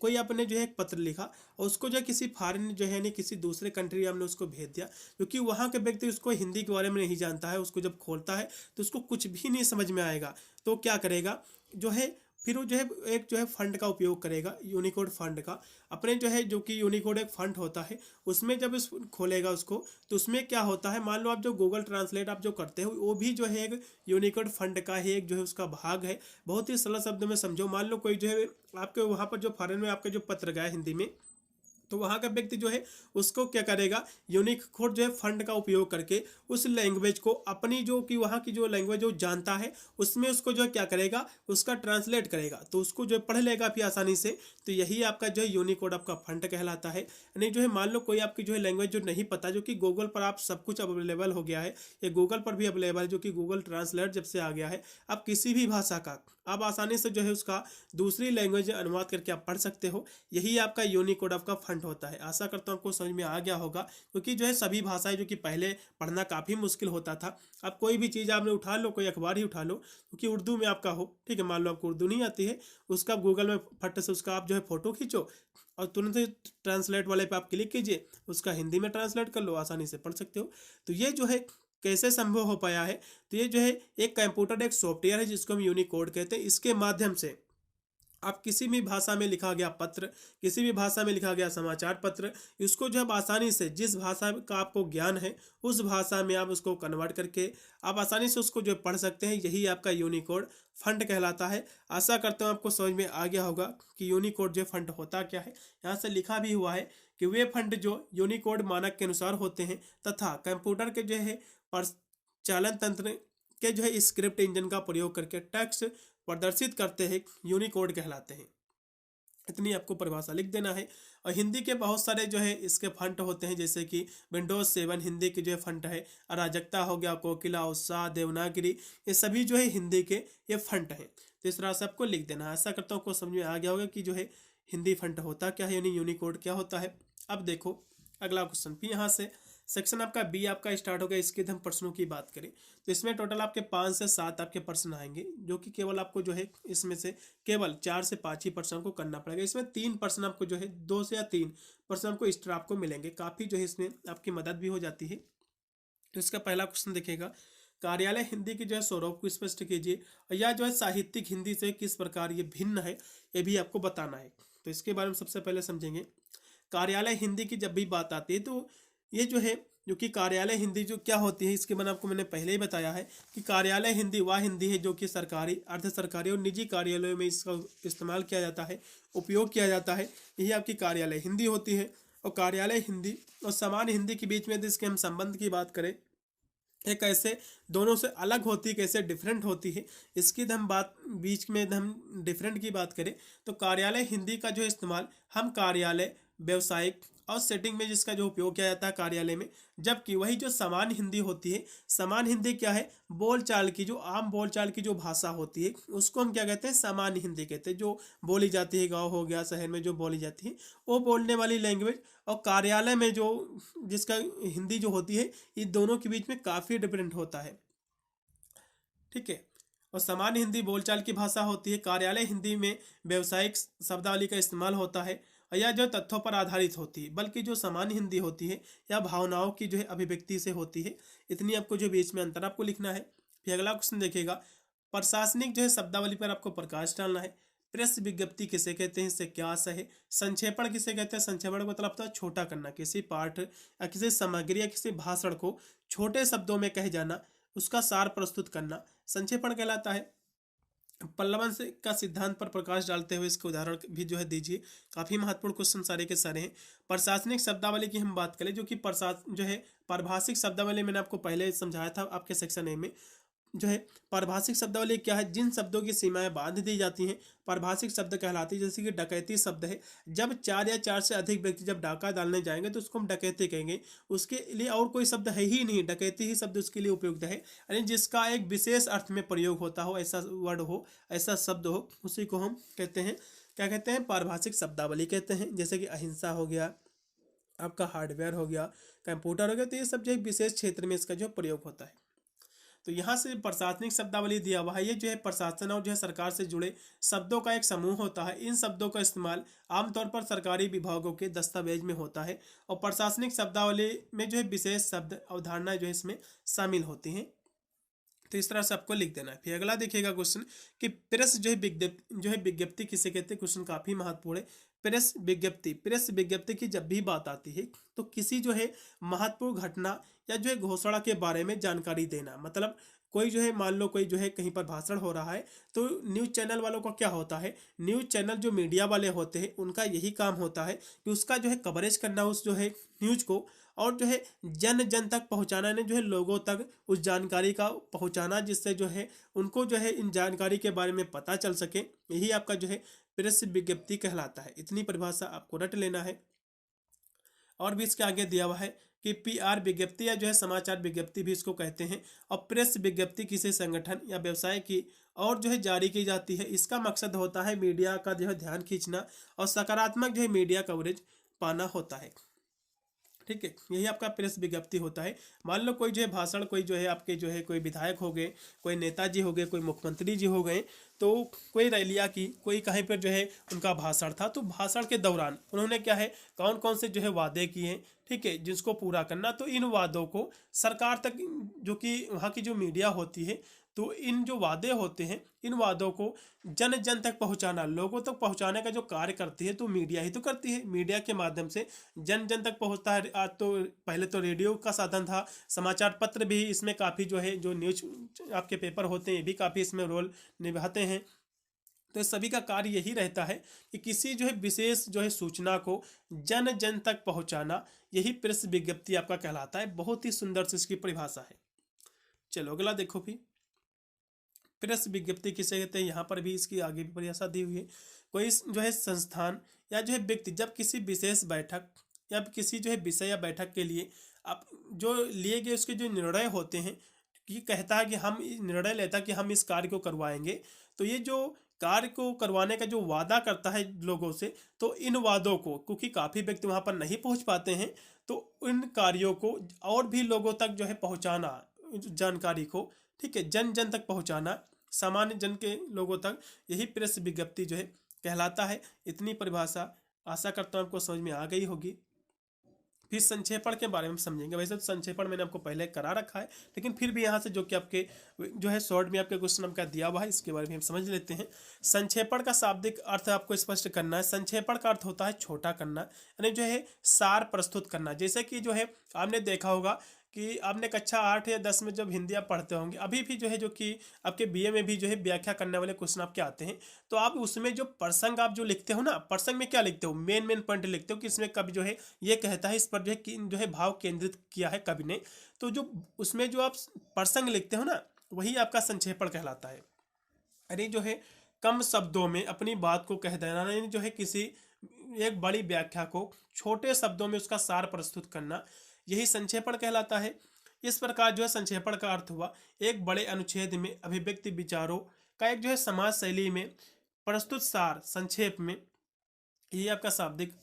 कोई आपने जो है एक पत्र लिखा और उसको जो है किसी फॉरेन जो है यानी किसी दूसरे कंट्री आपने उसको भेज दिया, क्योंकि वहाँ के व्यक्ति उसको हिंदी के बारे में नहीं जानता है, उसको जब खोलता है तो उसको कुछ भी नहीं समझ में आएगा। तो क्या करेगा जो है, फिर वो जो है एक जो है फंड का उपयोग करेगा, यूनिकोड फंड का, अपने जो है जो कि यूनिकोड एक फंड होता है उसमें जब इस खोलेगा उसको, तो उसमें क्या होता है, मान लो आप जो गूगल ट्रांसलेट आप जो करते हो वो भी जो है एक यूनिकोड फंड का ही एक जो है उसका भाग है। बहुत ही सरल शब्द में समझो, मान लो कोई जो है आपके वहाँ पर जो फॉरेन में आपके जो पत्र गया हिंदी में, तो वहाँ का व्यक्ति जो है उसको क्या करेगा, यूनिकोड जो है फंड का उपयोग करके उस लैंग्वेज को अपनी जो कि वहाँ की जो लैंग्वेज जो जानता है उसमें उसको जो है क्या करेगा, उसका ट्रांसलेट करेगा, तो उसको जो है पढ़ लेगा फिर आसानी से। तो यही आपका जो है यूनिकोड आपका फंड कहलाता है। यानी जो है मान लो कोई आपकी जो है लैंग्वेज जो नहीं पता, जो कि गूगल पर आप सब कुछ अवेलेबल हो गया है, ये गूगल पर भी अवेलेबल है, जो कि गूगल ट्रांसलेट जब से आ गया है, आप किसी भी भाषा का आप आसानी से जो है उसका दूसरी लैंग्वेज अनुवाद करके आप पढ़ सकते हो। यही आपका यूनिकोड आपका फंड होता है। आशा करता हूँ आपको समझ में आ गया होगा, क्योंकि जो है सभी भाषाएं जो कि पहले पढ़ना काफ़ी मुश्किल होता था, अब कोई भी चीज़ आपने उठा लो, कोई अखबार ही उठा लो, क्योंकि उर्दू में आपका हो, ठीक है, मान लो आपको उर्दू नहीं आती है, उसका गूगल में फट से उसका आप जो है फोटो खींचो और तुरंत ही ट्रांसलेट वाले पे आप क्लिक कीजिए, उसका हिंदी में ट्रांसलेट कर लो, आसानी से पढ़ सकते हो। तो ये जो है कैसे संभव हो पाया है, तो ये जो है एक कंप्यूटर एक सॉफ्टवेयर है जिसको हम यूनिकोड कहते हैं। इसके माध्यम से आप किसी भी भाषा में लिखा गया पत्र, किसी भी भाषा में लिखा गया समाचार पत्र, इसको जब आसानी से जिस भाषा का आपको ज्ञान है उस भाषा में आप उसको कन्वर्ट करके आप आसानी से उसको जो पढ़ सकते हैं, यही आपका यूनिकोड फंड कहलाता है। आशा करता हूँ आपको समझ में आ गया होगा कि यूनिकोड जो फंड होता क्या है। यहाँ से लिखा भी हुआ है कि वे फंड जो यूनिकोड मानक के अनुसार होते हैं तथा कंप्यूटर के जो है चालन तंत्र के जो है स्क्रिप्ट इंजन का प्रयोग करके टेक्स्ट प्रदर्शित करते हैं, यूनिकोड कहलाते हैं। इतनी आपको परिभाषा लिख देना है। और हिंदी के बहुत सारे जो है इसके फंड होते हैं, जैसे कि विंडोज 7 हिंदी के जो है फंड है, अराजकता हो गया, कोकिला, उत्साह, देवनागरी, ये सभी जो है हिंदी के ये फंड हैं। तो इस तरह से आपको लिख देना है। ऐसा करता हूँ आपको समझ में आ गया होगा कि जो है हिंदी फंड होता क्या है, यानी यूनिकोड क्या होता है। अब देखो अगला क्वेश्चन भी यहाँ से सेक्शन आपका बी आपका स्टार्ट हो गया। इसके हम प्रश्नों की बात करें तो इसमें टोटल आपके 5 से 7 आपके प्रश्न आएंगे, जो कि केवल आपको जो है इसमें से केवल 4 से 5 ही प्रश्न को करना पड़ेगा। इसमें 3 प्रश्न आपको जो है 2 से या 3 प्रश्न आपको एक्स्ट्रा आपको मिलेंगे, काफ़ी जो है इसमें आपकी मदद भी हो जाती है। तो इसका पहला क्वेश्चन देखिएगा, कार्यालय हिंदी के जो है स्वरूप को स्पष्ट कीजिए, और यह जो है साहित्यिक हिंदी से किस प्रकार ये भिन्न है, ये भी आपको बताना है। तो इसके बारे में सबसे पहले समझेंगे। कार्यालय हिंदी की जब भी बात आती है तो ये जो है जो कि कार्यालय हिंदी जो क्या होती है इसके बारे में आपको मैंने पहले ही बताया है कि कार्यालय हिंदी वह हिंदी है जो कि सरकारी, अर्ध सरकारी और निजी कार्यालयों में इसका इस्तेमाल किया जाता है, उपयोग किया जाता है। यही आपकी कार्यालय हिंदी होती है। और कार्यालय हिंदी और सामान्य हिंदी के बीच में यदि इसके हम संबंध की बात करें, ये कैसे दोनों से अलग होती है, कैसे डिफरेंट होती है, इसकी हम बात बीच में हम डिफरेंट की बात करें तो कार्यालय हिंदी का जो इस्तेमाल हम कार्यालय, व्यवसायिक और सेटिंग में जिसका जो उपयोग किया जाता है कार्यालय में, जबकि वही जो सामान्य हिंदी होती है, सामान्य हिंदी क्या है, बोलचाल की जो आम बोलचाल की जो भाषा होती है उसको हम क्या कहते हैं, सामान्य हिंदी कहते हैं। जो बोली जाती है, गाँव हो गया, शहर में जो बोली जाती है वो बोलने वाली लैंग्वेज, और कार्यालय में जो जिसका हिंदी जो होती है, इन दोनों के बीच में काफ़ी डिफरेंट होता है। ठीक है। और सामान्य हिंदी बोलचाल की भाषा होती है, कार्यालय हिंदी में व्यावसायिक शब्दावली का इस्तेमाल होता है, और यह जो तथ्यों पर आधारित होती है, बल्कि जो सामान्य हिंदी होती है यह भावनाओं की जो है अभिव्यक्ति से होती है। इतनी आपको जो बीच में अंतर आपको लिखना है। फिर अगला क्वेश्चन देखिएगा, प्रशासनिक जो है शब्दावली पर आपको प्रकाश डालना है। प्रेस विज्ञप्ति किसे कहते हैं, इससे क्या आशय है। संक्षेपण किसे कहते हैं, संक्षेपण का मतलब होता है छोटा करना, किसी पाठ या किसी सामग्री या किसी भाषण को छोटे शब्दों में कहे जाना, उसका सार प्रस्तुत करना संक्षेपण कहलाता है। पल्लवन से का सिद्धांत पर प्रकाश डालते हुए इसके उदाहरण भी जो है दीजिए। काफी महत्वपूर्ण क्वेश्चन सारे के सारे हैं। प्रशासनिक शब्दावली की हम बात करें, जो कि जो है पारिभाषिक शब्दावली मैंने आपको पहले समझाया था आपके सेक्शन ए में। जो है पारिभाषिक शब्दावली क्या है, जिन शब्दों की सीमाएं बांध दी जाती हैं पारिभाषिक शब्द कहलाती है। जैसे कि डकैती शब्द है, जब 4 या 4 से अधिक व्यक्ति जब डाका डालने जाएंगे तो उसको हम डकैती कहेंगे। उसके लिए और कोई शब्द है ही नहीं, डकैती ही शब्द उसके लिए उपयुक्त है, यानी जिसका एक विशेष अर्थ में प्रयोग होता हो, ऐसा वर्ड हो, ऐसा शब्द हो, उसी को हम कहते हैं, क्या कहते हैं, पारिभाषिक शब्दावली कहते हैं। जैसे कि अहिंसा हो गया, आपका हार्डवेयर हो गया, कंप्यूटर हो गया, तो ये सब जो एक विशेष क्षेत्र में इसका जो प्रयोग होता है। तो यहाँ से प्रशासनिक शब्दावली दिया हुआ है, ये जो है प्रशासन और जो है सरकार से जुड़े शब्दों का एक समूह होता है। इन शब्दों का इस्तेमाल आमतौर पर सरकारी विभागों के दस्तावेज में होता है, और प्रशासनिक शब्दावली में जो है विशेष शब्द अवधारणा जो है इसमें शामिल होती हैं। तो इस तरह से आपको लिख देना है। फिर अगला देखिएगा क्वेश्चन कि प्रेस जो है विज्ञप्ति किसे कहते हैं। क्वेश्चन काफी महत्वपूर्ण है। प्रेस विज्ञप्ति की जब भी बात आती है तो किसी जो है महत्वपूर्ण घटना या जो है घोषणा के बारे में जानकारी देना, मतलब कोई जो है मान लो कोई जो है कहीं पर भाषण हो रहा है तो न्यूज़ चैनल वालों का क्या होता है, न्यूज़ चैनल जो मीडिया वाले होते हैं उनका यही काम होता है कि उसका जो है कवरेज करना उस जो है न्यूज़ को, और जो है जन जन तक पहुंचाना, ने जो है लोगों तक उस जानकारी का पहुंचाना, जिससे जो है उनको जो है इन जानकारी के बारे में पता चल सके। यही आपका जो है प्रेस विज्ञप्ति कहलाता है। इतनी परिभाषा आपको रट लेना है। और भी इसके आगे दिया हुआ है कि पीआर विज्ञप्ति या जो है समाचार विज्ञप्ति भी इसको कहते हैं। और प्रेस विज्ञप्ति किसी संगठन या व्यवसाय की और जो है जारी की जाती है। इसका मकसद होता है मीडिया का जो है ध्यान खींचना और सकारात्मक जो है मीडिया कवरेज पाना होता है। ठीक है, यही आपका प्रेस विज्ञप्ति होता है। मान लो कोई जो है भाषण, कोई जो है आपके जो है कोई विधायक हो गए, कोई नेताजी हो गए, कोई मुख्यमंत्री जी हो गए, तो कोई रैलियाँ की, कोई कहीं पर जो है उनका भाषण था, तो भाषण के दौरान उन्होंने क्या है कौन कौन से जो है वादे किए हैं, ठीक है, जिसको पूरा करना। तो इन वादों को सरकार तक, जो कि वहाँ की जो मीडिया होती है, तो इन जो वादे होते हैं इन वादों को जन जन तक पहुंचाना, लोगों तक पहुंचाने का जो कार्य करती है तो मीडिया ही तो करती है। मीडिया के माध्यम से जन जन तक पहुंचता है। आज तो पहले तो रेडियो का साधन था, समाचार पत्र भी इसमें काफ़ी जो है जो न्यूज आपके पेपर होते हैं ये भी काफ़ी इसमें रोल निभाते हैं। तो सभी का कार्य यही रहता है कि किसी जो है विशेष जो है सूचना को जन जन तक पहुंचाना, यही प्रेस विज्ञप्ति आपका कहलाता है। बहुत ही सुंदर से इसकी परिभाषा है। चलो अगला देखो भी, प्रेस विज्ञप्ति किसे कहते हैं। यहाँ पर भी इसकी आगे भी परिभाषा दी हुई है। कोई जो है संस्थान या जो है व्यक्ति जब किसी विशेष बैठक या किसी जो है विषय या बैठक के लिए आप जो लिए गए उसके जो निर्णय होते हैं, कि कहता है कि हम निर्णय लेता है कि हम इस कार्य को करवाएंगे, तो ये जो कार्य को करवाने का जो वादा करता है लोगों से, तो इन वादों को, क्योंकि काफ़ी व्यक्ति वहाँ पर नहीं पहुँच पाते हैं, तो इन कार्यों को और भी लोगों तक जो है पहुँचाना जानकारी को, ठीक है, जन जन तक पहुँचाना, सामान्य जन के लोगों तक, यही प्रेस विज्ञप्ति जो है कहलाता है। इतनी परिभाषा आशा करता हूँ आपको समझ में आ गई होगी। फिर संक्षेपण के बारे में समझेंगे। वैसे तो संक्षेपण मैंने आपको पहले करा रखा है, लेकिन फिर भी यहाँ से जो कि आपके जो है शॉर्ट में आपके क्वेश्चन का दिया हुआ है, इसके बारे में हम समझ लेते हैं। संक्षेपण का शाब्दिक अर्थ आपको स्पष्ट करना है। संक्षेपण का अर्थ होता है छोटा करना, यानी जो है सार प्रस्तुत करना। जैसे कि जो है आपने देखा होगा कि आपने कक्षा 8 या 10 में जब हिंदी आप पढ़ते होंगे, अभी भी जो है जो कि आपके बीए में भी जो है व्याख्या करने वाले क्वेश्चन आपके आते हैं, तो आप उसमें जो प्रसंग आप जो लिखते हो ना, प्रसंग में क्या लिखते हो, मेन पॉइंट लिखते हो कि इसमें कवि जो है ये कहता है, इस पर जो है भाव केंद्रित किया है कवि ने। तो जो उसमें जो आप प्रसंग लिखते हो ना, वही आपका संक्षेपण कहलाता है। अरे जो है कम शब्दों में अपनी बात को कह देना, यानी जो है किसी एक बड़ी व्याख्या को छोटे शब्दों में उसका सार प्रस्तुत करना, यही संक्षेपण कहलाता है। इस प्रकार जो है संक्षेपण का अर्थ हुआ एक बड़े अनुच्छेद में अभिव्यक्ति विचारों का एक जो है समाज शैली में प्रस्तुत सार, संक्षेप में, ये आपका शाब्दिक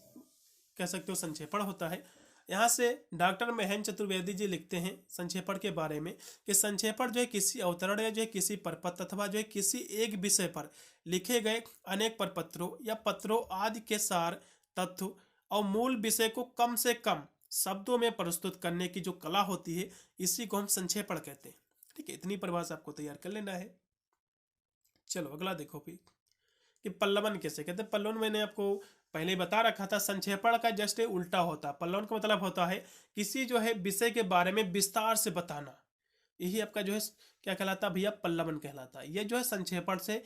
कह सकते हो संक्षेपण होता है। यहाँ से डॉक्टर महेंद्र चतुर्वेदी जी लिखते हैं संक्षेपण के बारे में कि संक्षेपण जो है किसी अवतरण या जो है किसी प्रपत्र अथवा जो है किसी एक विषय पर लिखे गए अनेक प्रपत्रों या पत्रों आदि के सार, तथ्य और मूल विषय को कम से कम शब्दों में प्रस्तुत करने की जो कला होती है, इसी को हम संक्षेपण कहते हैं। ठीक है, इतनी परिभाषा आपको तैयार कर लेना है। चलो अगला देखो फिर कि पल्लवन कैसे कहते हैं। पल्लवन मैंने आपको पहले बता रखा था, संक्षेपण का जस्ट उल्टा होता है। पल्लवन का मतलब होता है किसी जो है विषय के बारे में विस्तार से बताना, यही आपका जो है क्या कहलाता है भैया, पल्लवन कहलाता है। ये जो है संक्षेपण से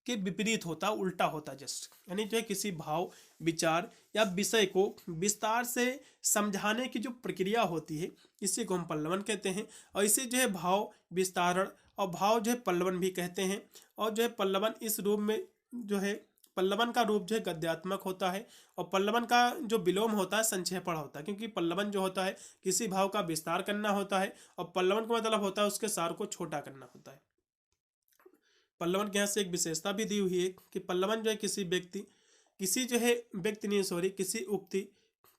के विपरीत होता, उल्टा होता जस्ट, यानी जो है किसी भाव, विचार या विषय को विस्तार से समझाने की जो प्रक्रिया होती है, इसी को हम पल्लवन कहते हैं। और इसे जो है भाव विस्तारण और भाव जो है पल्लवन भी कहते हैं। और जो है पल्लवन इस रूप में जो है पल्लवन का रूप जो है गद्यात्मक होता है, और पल्लवन का जो विलोम होता है संक्षेपण होता है, क्योंकि पल्लवन जो होता है किसी भाव का विस्तार करना होता है, और पल्लवन का मतलब होता है उसके सार को छोटा करना होता है। पल्लवन के यहाँ से एक विशेषता भी दी हुई है कि पल्लवन जो है किसी उक्ति,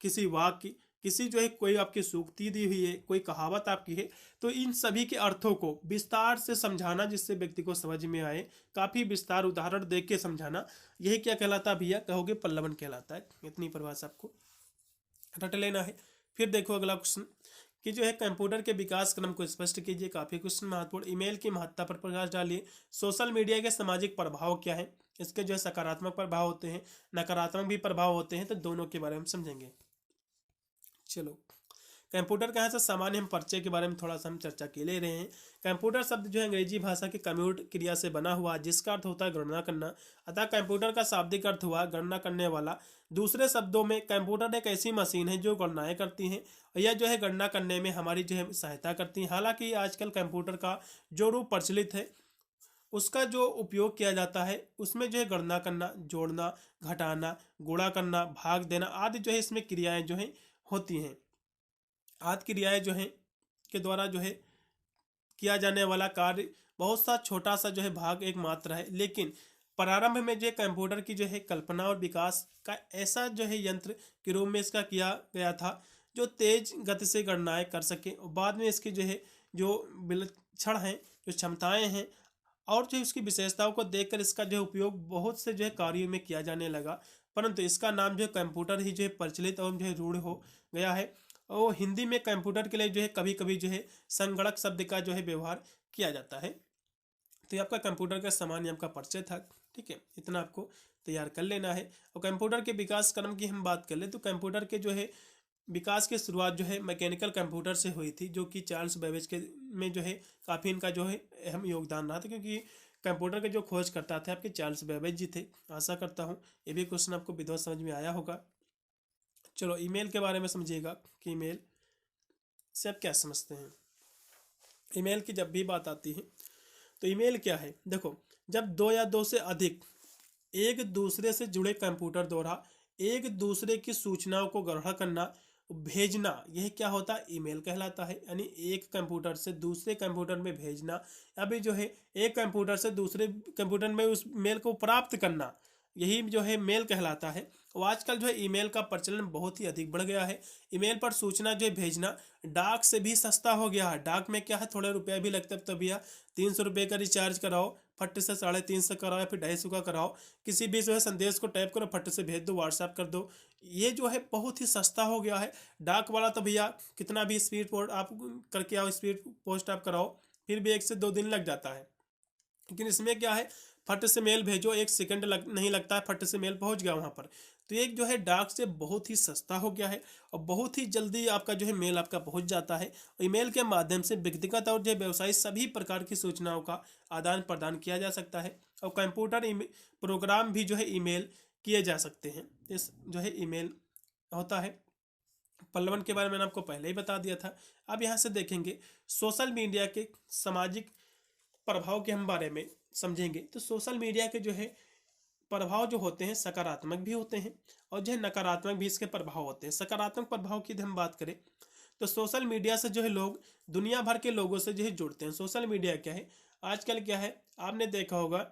किसी वाक्य, किसी जो है कोई आपकी सूक्ति दी हुई है, कोई कहावत आपकी है, तो इन सभी के अर्थों को विस्तार से समझाना, जिससे व्यक्ति को समझ में आए, काफी विस्तार उदाहरण देख के समझाना, यही क्या कहलाता है भैया, कहोगे पल्लवन कहलाता है। इतनी परिभाषा आपको रट लेना है। फिर देखो अगला क्वेश्चन कि जो है कंप्यूटर के विकास क्रम को स्पष्ट कीजिए। काफी क्वेश्चन महत्वपूर्ण। ईमेल की महत्ता पर प्रकाश डालिए। सोशल मीडिया के सामाजिक प्रभाव क्या है, इसके जो है सकारात्मक प्रभाव होते हैं, नकारात्मक भी प्रभाव होते हैं, तो दोनों के बारे में समझेंगे। चलो कंप्यूटर का से सामान्य हम परिचय के बारे में थोड़ा सा हम चर्चा के ले रहे हैं। कंप्यूटर शब्द जो है अंग्रेजी भाषा की कम्यूट क्रिया से बना हुआ, जिसका अर्थ होता है गणना करना। अतः कंप्यूटर का शाब्दिक अर्थ हुआ गणना करने वाला। दूसरे शब्दों में कंप्यूटर एक ऐसी मशीन है जो गणनाएं करती हैं, और यह जो है गणना करने में हमारी जो है सहायता करती हैं। हालांकि आजकल कंप्यूटर का जो रूप प्रचलित है, उसका जो उपयोग किया जाता है, उसमें जो है गणना करना, जोड़ना, घटाना, गुणा करना, भाग देना आदि जो है इसमें क्रियाएं जो है होती हैं। आदि क्रियाएं जो है के द्वारा जो है किया जाने वाला कार्य बहुत सा छोटा सा जो है भाग एक मात्र है, लेकिन प्रारंभ में जो कंप्यूटर की जो है कल्पना और विकास का ऐसा जो है यंत्र के रूप में इसका किया गया था जो तेज गति से गणनाएं कर सके, और बाद में इसकी जो है जो विलक्षण हैं, जो क्षमताएं हैं और जो इसकी विशेषताओं को देखकर इसका जो उपयोग बहुत से जो है कार्यों में किया जाने लगा। परंतु इसका नाम जो है कंप्यूटर ही जो है प्रचलित और जो है रूढ़ हो गया है। और हिंदी में कंप्यूटर के लिए जो है कभी कभी जो है संगणक शब्द का जो है व्यवहार किया जाता है। तो ये आपका कंप्यूटर का सामान्य आपका परिचय था। ठीक है, इतना आपको तैयार कर लेना है। और कंप्यूटर के विकास क्रम की हम बात कर ले तो कंप्यूटर के जो है विकास की शुरुआत जो है मैकेनिकल कंप्यूटर से हुई थी, जो कि चार्ल्स बेबेज के में जो है काफ़ी इनका जो है अहम योगदान रहा था, क्योंकि कंप्यूटर के जो खोज करता थे आपके चार्ल्स बेबेज जी थे। आशा करता हूँ ये भी क्वेश्चन आपको विधिवत समझ में आया होगा। चलो ईमेल के बारे में समझिएगा कि ईमेल से आप क्या समझते हैं। ईमेल की जब भी बात आती है तो ईमेल क्या है, देखो जब दो या दो से अधिक एक दूसरे से जुड़े कंप्यूटर द्वारा एक दूसरे की सूचनाओं को ग्रहण करना, भेजना, यह क्या होता है, ईमेल कहलाता है। यानी एक कंप्यूटर से दूसरे कंप्यूटर में भेजना, अभी जो है एक कंप्यूटर से दूसरे कंप्यूटर में उस मेल को प्राप्त करना, यही जो है मेल कहलाता है। और आजकल जो है ईमेल का प्रचलन बहुत ही अधिक बढ़ गया है। ईमेल पर सूचना जो है भेजना डाक से भी सस्ता हो गया है। डाक में क्या है, थोड़े रुपया भी लगता है, तब भैया 300 रुपये का रिचार्ज कराओ, फट से 350 कराओ या फिर 250 का कराओ, किसी भी जो है संदेश को टाइप करो, फट से भेज दो, व्हाट्सएप कर दो। ये जो है बहुत ही सस्ता हो गया है। डाक वाला तो भैया कितना भी स्पीड पोस्ट आप करके आओ, स्पीड पोस्ट आप कराओ, फिर भी 1 से 2 दिन लग जाता है। लेकिन इसमें क्या है, फट से मेल भेजो, 1 सेकंड नहीं लगता है, फट से मेल पहुंच गया वहां पर। तो एक जो है डाक से बहुत ही सस्ता हो गया है और बहुत ही जल्दी आपका जो है मेल आपका पहुंच जाता है। ईमेल के माध्यम से व्यक्तिगत और जो व्यवसायिक सभी प्रकार की सूचनाओं का आदान प्रदान किया जा सकता है और कंप्यूटर प्रोग्राम भी जो है ईमेल किए जा सकते हैं। इस जो है ईमेल होता है। पल्लवन के बारे में मैंने आपको पहले ही बता दिया था। अब यहाँ से देखेंगे सोशल मीडिया के सामाजिक प्रभाव के हम बारे में समझेंगे। तो सोशल मीडिया के जो है प्रभाव जो होते हैं सकारात्मक भी होते हैं और जो है नकारात्मक भी इसके प्रभाव होते हैं। सकारात्मक प्रभाव की हम बात करें तो सोशल मीडिया से जो है लोग दुनिया भर के लोगों से जो है जुड़ते हैं। सोशल मीडिया क्या है, आजकल क्या है, आपने देखा होगा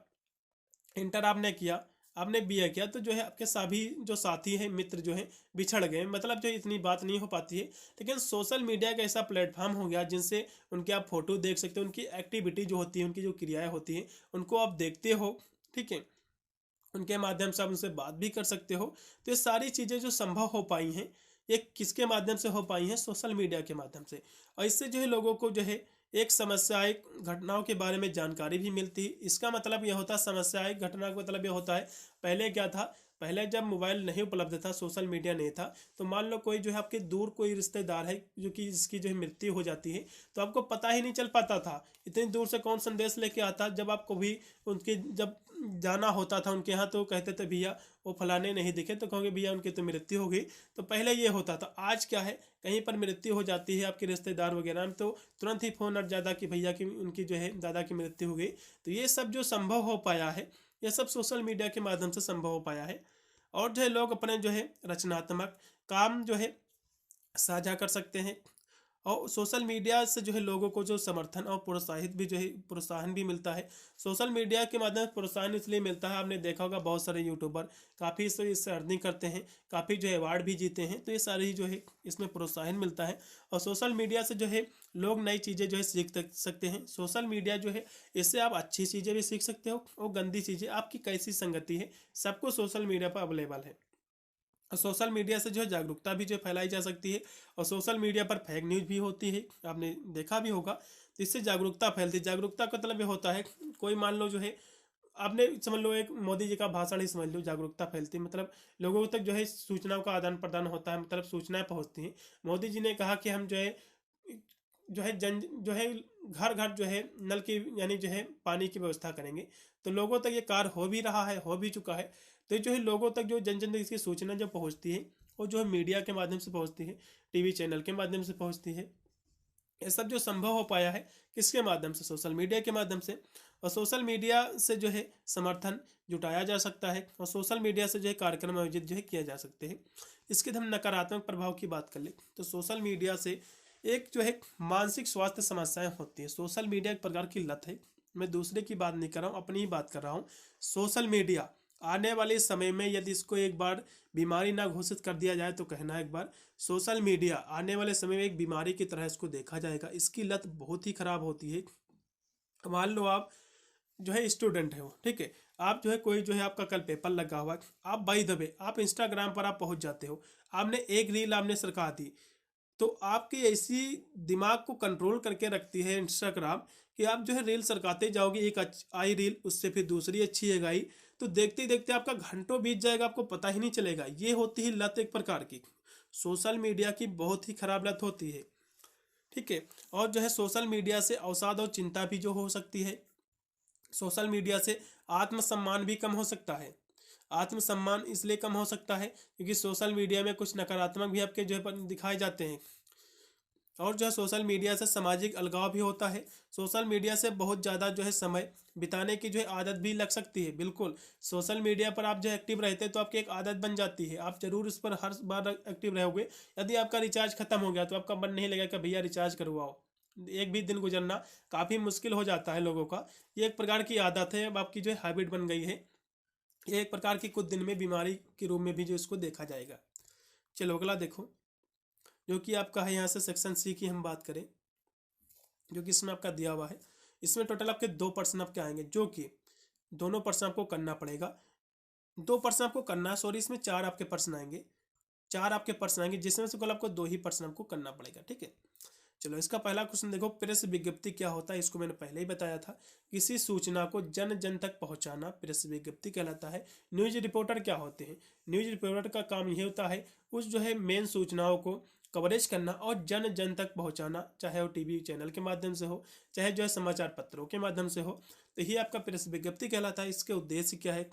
इंटर आपने किया, आपने बीए किया, तो जो है आपके सभी जो साथी हैं, मित्र जो हैं बिछड़ गए, मतलब जो इतनी बात नहीं हो पाती है। लेकिन सोशल मीडिया का ऐसा प्लेटफॉर्म हो गया जिनसे उनके आप फोटो देख सकते हो, उनकी एक्टिविटी जो होती है, उनकी जो क्रियाएं होती हैं उनको आप देखते हो, ठीक है, उनके माध्यम से आप उनसे बात भी कर सकते हो। तो ये सारी चीज़ें जो संभव हो पाई हैं ये किसके माध्यम से हो पाई हैं, सोशल मीडिया के माध्यम से। और इससे जो है लोगों को जो है एक समस्या एक घटनाओं के बारे में जानकारी भी मिलती है। इसका मतलब यह होता है, समस्या एक घटना का मतलब यह होता है, पहले क्या था, पहले जब मोबाइल नहीं उपलब्ध था, सोशल मीडिया नहीं था, तो मान लो कोई जो है आपके दूर कोई रिश्तेदार है जो कि जिसकी जो है मृत्यु हो जाती है, तो आपको पता ही नहीं चल पाता था इतनी दूर से कौन संदेश लेके आता। जब आपको भी उनके जब जाना होता था उनके यहाँ तो कहते थे भैया वो फलाने नहीं दिखे, तो कहोगे भैया उनकी तो मृत्यु हो गई। तो पहले ये होता था। आज क्या है, कहीं पर मृत्यु हो जाती है आपके रिश्तेदार वगैरह में तो तुरंत ही फोन अट जाता कि भैया की उनकी जो है दादा की मृत्यु हो गई। तो ये सब जो संभव हो पाया है ये सब सोशल मीडिया के माध्यम से संभव हो पाया है। और जो है लोग अपने जो है रचनात्मक काम जो है साझा कर सकते हैं। और सोशल मीडिया से जो है लोगों को जो समर्थन और प्रोत्साहित भी जो है प्रोत्साहन भी मिलता है। सोशल मीडिया के माध्यम से प्रोत्साहन इसलिए मिलता है, आपने देखा होगा बहुत सारे यूट्यूबर काफ़ी इससे अर्निंग करते हैं, काफ़ी जो है अवार्ड भी जीते हैं। तो ये सारे ही जो है इसमें प्रोत्साहन मिलता है। और सोशल मीडिया से जो है लोग नई चीज़ें जो है सीख सकते हैं। सोशल मीडिया जो है इससे आप अच्छी चीज़ें भी सीख सकते हो और गंदी चीज़ें आपकी कैसी संगति है सबको सोशल मीडिया पर अवेलेबल है। और सोशल मीडिया से जो है जागरूकता भी जो है फैलाई जा सकती है। और सोशल मीडिया पर फेक न्यूज़ भी होती है, आपने देखा भी होगा। तो इससे जागरूकता फैलती है। जागरूकता का मतलब ये होता है, कोई मान लो जो है आपने समझ लो एक मोदी जी का भाषण ही समझ लो, जागरूकता फैलती है, मतलब लोगों तक जो है सूचनाओं का आदान प्रदान होता है, मतलब सूचनाएं पहुंचती हैं। मोदी जी ने कहा कि हम जो है जन जो है घर घर जो है नल की यानी जो है पानी की व्यवस्था करेंगे। तो लोगों तक ये कार्य हो भी रहा है, हो भी चुका है। तो जो है लोगों तक जो जन जन तक इसकी सूचना जब पहुंचती है वो जो है मीडिया के माध्यम से पहुंचती है, टीवी चैनल के माध्यम से पहुंचती है। ये सब जो संभव हो पाया है किसके माध्यम से, सोशल मीडिया के माध्यम से। और सोशल मीडिया से जो है समर्थन जुटाया जा सकता है और सोशल मीडिया से जो है कार्यक्रम आयोजित जो है किया जा सकते हैं। इसके हम नकारात्मक प्रभाव की बात कर ले तो सोशल मीडिया से एक जो है मानसिक स्वास्थ्य समस्याएं होती है। सोशल मीडिया एक प्रकार की लत है। मैं दूसरे की बात नहीं कर रहा हूँ, अपनी ही बात कर रहा हूँ। सोशल मीडिया आने वाले समय में यदि इसको एक बार बीमारी ना घोषित कर दिया जाए तो कहना एक बार, सोशल मीडिया आने वाले समय में एक बीमारी की तरह इसको देखा जाएगा। इसकी लत बहुत ही खराब होती है। मान लो आप जो है स्टूडेंट है वो, ठीक है, आप जो है कोई जो है आपका कल पेपर लगा हुआ है, आप बाय द वे आप इंस्टाग्राम पर आप पहुंच जाते हो, आपने एक रील आपने सरका दी, तो आपकी ऐसी दिमाग को कंट्रोल करके रखती है इंस्टाग्राम कि आप जो है रील सरकाते जाओगे, एक आई रील उससे फिर दूसरी अच्छी है आई, तो देखते देखते आपका घंटों बीत जाएगा, आपको पता ही नहीं चलेगा। ये होती है लत एक प्रकार की, सोशल मीडिया की बहुत ही खराब लत होती है, ठीक है। और जो है सोशल मीडिया से अवसाद और चिंता भी जो हो सकती है। सोशल मीडिया से आत्मसम्मान भी कम हो सकता है। आत्मसम्मान इसलिए कम हो सकता है क्योंकि सोशल मीडिया में कुछ नकारात्मक भी आपके जो है दिखाए जाते हैं। और जो है सोशल मीडिया से सामाजिक अलगाव भी होता है। सोशल मीडिया से बहुत ज़्यादा जो है समय बिताने की जो है आदत भी लग सकती है। बिल्कुल, सोशल मीडिया पर आप जो एक्टिव रहते हैं तो आपकी एक आदत बन जाती है, आप जरूर इस पर हर बार एक्टिव रहोगे। यदि आपका रिचार्ज खत्म हो गया तो आपका मन नहीं लगेगा कि भैया रिचार्ज करवाओ, एक भी दिन गुजरना काफ़ी मुश्किल हो जाता है लोगों का। ये एक प्रकार की आदत है, अब आपकी जो है हैबिट बन गई है। ये एक प्रकार की कुछ दिन में बीमारी के रूप में भी जो इसको देखा जाएगा। चलो अगला देखो, जो कि आपका है यहाँ से सेक्शन सी की हम बात करें, जो कि इसमें आपका दिया हुआ है। इसमें टोटल आपके 2 प्रश्न आपके आएंगे, जो कि दोनों प्रश्न आपको करना पड़ेगा। 2 प्रश्न आपको करना है, सॉरी इसमें 4 आपके प्रश्न आएंगे, 4 आपके प्रश्न आएंगे, जिसमें से केवल आपको 2 ही प्रश्न आपको करना पड़ेगा। ठीक है, चलो इसका पहला क्वेश्चन देखो, प्रेस विज्ञप्ति क्या होता है? इसको मैंने पहले ही बताया था, किसी सूचना को जन जन तक पहुंचाना प्रेस विज्ञप्ति कहलाता है। न्यूज रिपोर्टर क्या होते हैं? न्यूज रिपोर्टर का काम यह होता है उस जो है मेन सूचनाओं को कवरेज करना और जन जन तक पहुंचाना, चाहे वो टीवी चैनल के माध्यम से हो, चाहे जो है समाचार पत्रों के माध्यम से हो, तो यही आपका प्रेस विज्ञप्ति कहलाता है। इसके उद्देश्य क्या है?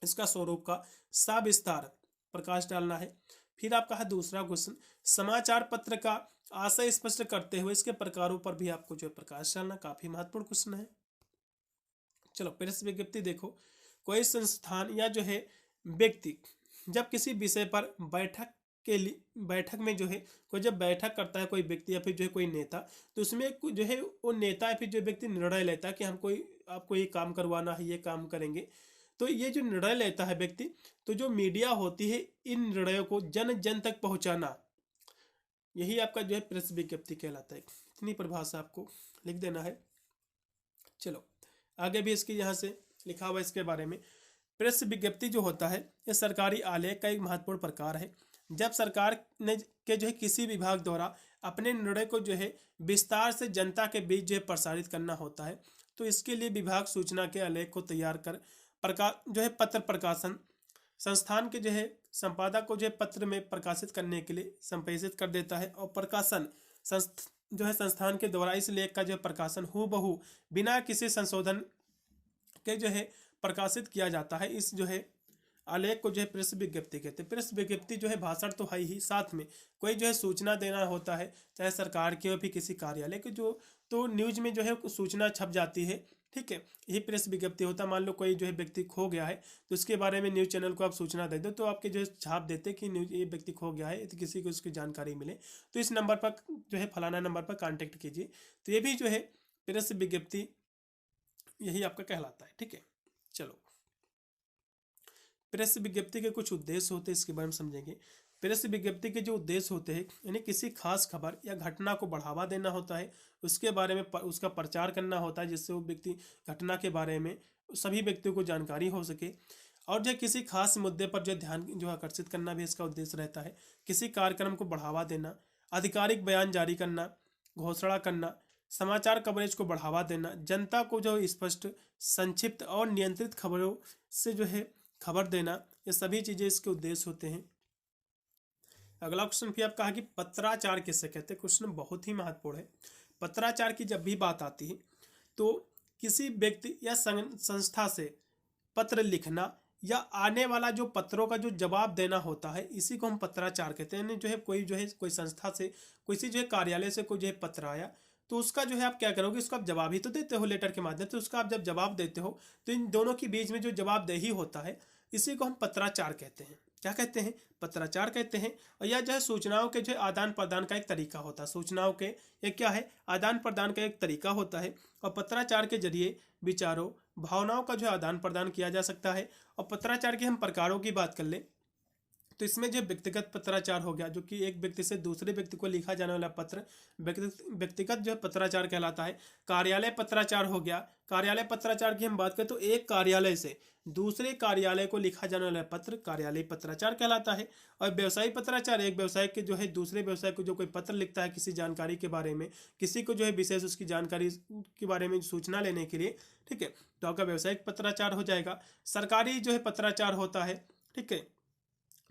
इसका स्वरूप का सविस्तार प्रकाश डालना है। फिर आपका है दूसरा क्वेश्चन, समाचार पत्र का आशय स्पष्ट करते हुए इसके प्रकारों पर भी आपको जो है प्रकाश डालना, काफी महत्वपूर्ण क्वेश्चन है। चलो प्रेस विज्ञप्ति देखो, कोई संस्थान या जो है व्यक्ति जब किसी विषय पर बैठक में जो है कोई जब बैठक करता है, कोई व्यक्ति या फिर जो है कोई नेता, तो उसमें जो है वो नेता या फिर जो व्यक्ति निर्णय लेता है कि आपको ये काम करवाना है, ये काम करेंगे, तो ये जो निर्णय लेता है व्यक्ति, तो जो मीडिया होती है इन निर्णयों को जन जन तक पहुंचाना, यही आपका जो है प्रेस विज्ञप्ति कहलाता है। इतनी परिभाषा आपको लिख देना है। चलो आगे भी इसकी यहाँ से लिखा हुआ इसके बारे में। प्रेस विज्ञप्ति जो होता है यह सरकारी आलेख का एक महत्वपूर्ण प्रकार है। जब सरकार ने के जो है किसी विभाग द्वारा अपने निर्णय को जो है विस्तार से जनता के बीच जो है प्रसारित करना होता है, तो इसके लिए विभाग सूचना के आलेख को तैयार कर जो है पत्र प्रकाशन संस्थान के जो है संपादक को जो है पत्र में प्रकाशित करने के लिए संप्रेषित कर देता है, और प्रकाशन जो है संस्थान के द्वारा इस लेख का जो है प्रकाशन हूबहू बिना किसी संशोधन के जो है प्रकाशित किया जाता है। इस जो है आलेख को जो है प्रेस विज्ञप्ति कहते हैं। प्रेस विज्ञप्ति जो है भाषण तो है ही, साथ में कोई जो है सूचना देना होता है, चाहे सरकार की हो फिर किसी कार्यालय के, जो तो न्यूज में जो है सूचना छप जाती है। ठीक है, यही प्रेस विज्ञप्ति होता है। मान लो कोई जो है व्यक्ति खो गया है, तो उसके बारे में न्यूज चैनल को आप सूचना दे दो, तो आपके जो है छाप देते कि न्यूज ये व्यक्ति खो गया है, तो किसी को उसकी जानकारी मिले तो इस नंबर पर जो है फलाना नंबर पर कांटेक्ट कीजिए। तो ये भी जो है प्रेस विज्ञप्ति यही आपका कहलाता है। ठीक है, चलो प्रेस विज्ञप्ति के कुछ उद्देश्य होते हैं, इसके बारे में समझेंगे। प्रेस विज्ञप्ति के जो उद्देश्य होते हैं, यानी किसी खास खबर या घटना को बढ़ावा देना होता है, उसके बारे में उसका प्रचार करना होता है, जिससे वो व्यक्ति घटना के बारे में सभी व्यक्तियों को जानकारी हो सके। और जो किसी खास मुद्दे पर जो ध्यान जो आकर्षित करना भी इसका उद्देश्य रहता है। किसी कार्यक्रम को बढ़ावा देना, आधिकारिक बयान जारी करना, घोषणा करना, समाचार कवरेज को बढ़ावा देना, जनता को जो स्पष्ट, संक्षिप्त और नियंत्रित खबरों से जो है खबर देना, ये सभी चीजें इसके उद्देश्य होते हैं। अगला क्वेश्चन भी आप कहा कि पत्राचार किसे कहते हैं? क्वेश्चन बहुत ही महत्वपूर्ण है। पत्राचार की जब भी बात आती है तो किसी व्यक्ति या संस्था से पत्र लिखना या आने वाला जो पत्रों का जो जवाब देना होता है, इसी को हम पत्राचार कहते हैं। जो है कोई संस्था से, किसी जो है कार्यालय से कोई जो है पत्र आया, तो उसका जो है आप क्या करोगे, उसका आप जवाब ही तो देते हो लेटर के माध्यम से। तो उसका आप जब जवाब देते हो तो इन दोनों के बीच में जो जवाबदेही होता है, इसी को हम पत्राचार कहते हैं। क्या कहते हैं? पत्राचार कहते हैं। और यह जो है सूचनाओं के जो है आदान प्रदान का एक तरीका होता है। सूचनाओं के ये क्या है? आदान प्रदान का एक तरीका होता है। और पत्राचार के जरिए विचारों, भावनाओं का जो है आदान प्रदान किया जा सकता है। और पत्राचार के हम प्रकारों की बात कर ले तो इसमें जो व्यक्तिगत पत्राचार हो गया, जो कि एक व्यक्ति से दूसरे व्यक्ति को लिखा जाने वाला पत्र व्यक्तिगत जो पत्राचार कहलाता है। कार्यालय पत्राचार हो गया। कार्यालय पत्राचार की हम बात करें तो एक कार्यालय से दूसरे कार्यालय को लिखा जाने वाला पत्र कार्यालय पत्राचार कहलाता है। और व्यवसायिक पत्राचार, एक व्यवसाय के जो है दूसरे व्यवसाय को जो कोई पत्र लिखता है किसी जानकारी के बारे में, किसी को जो है विशेष उसकी जानकारी के बारे में सूचना लेने के लिए, ठीक है, तो आपका व्यवसायिक पत्राचार हो जाएगा। सरकारी जो है पत्राचार होता है। ठीक है,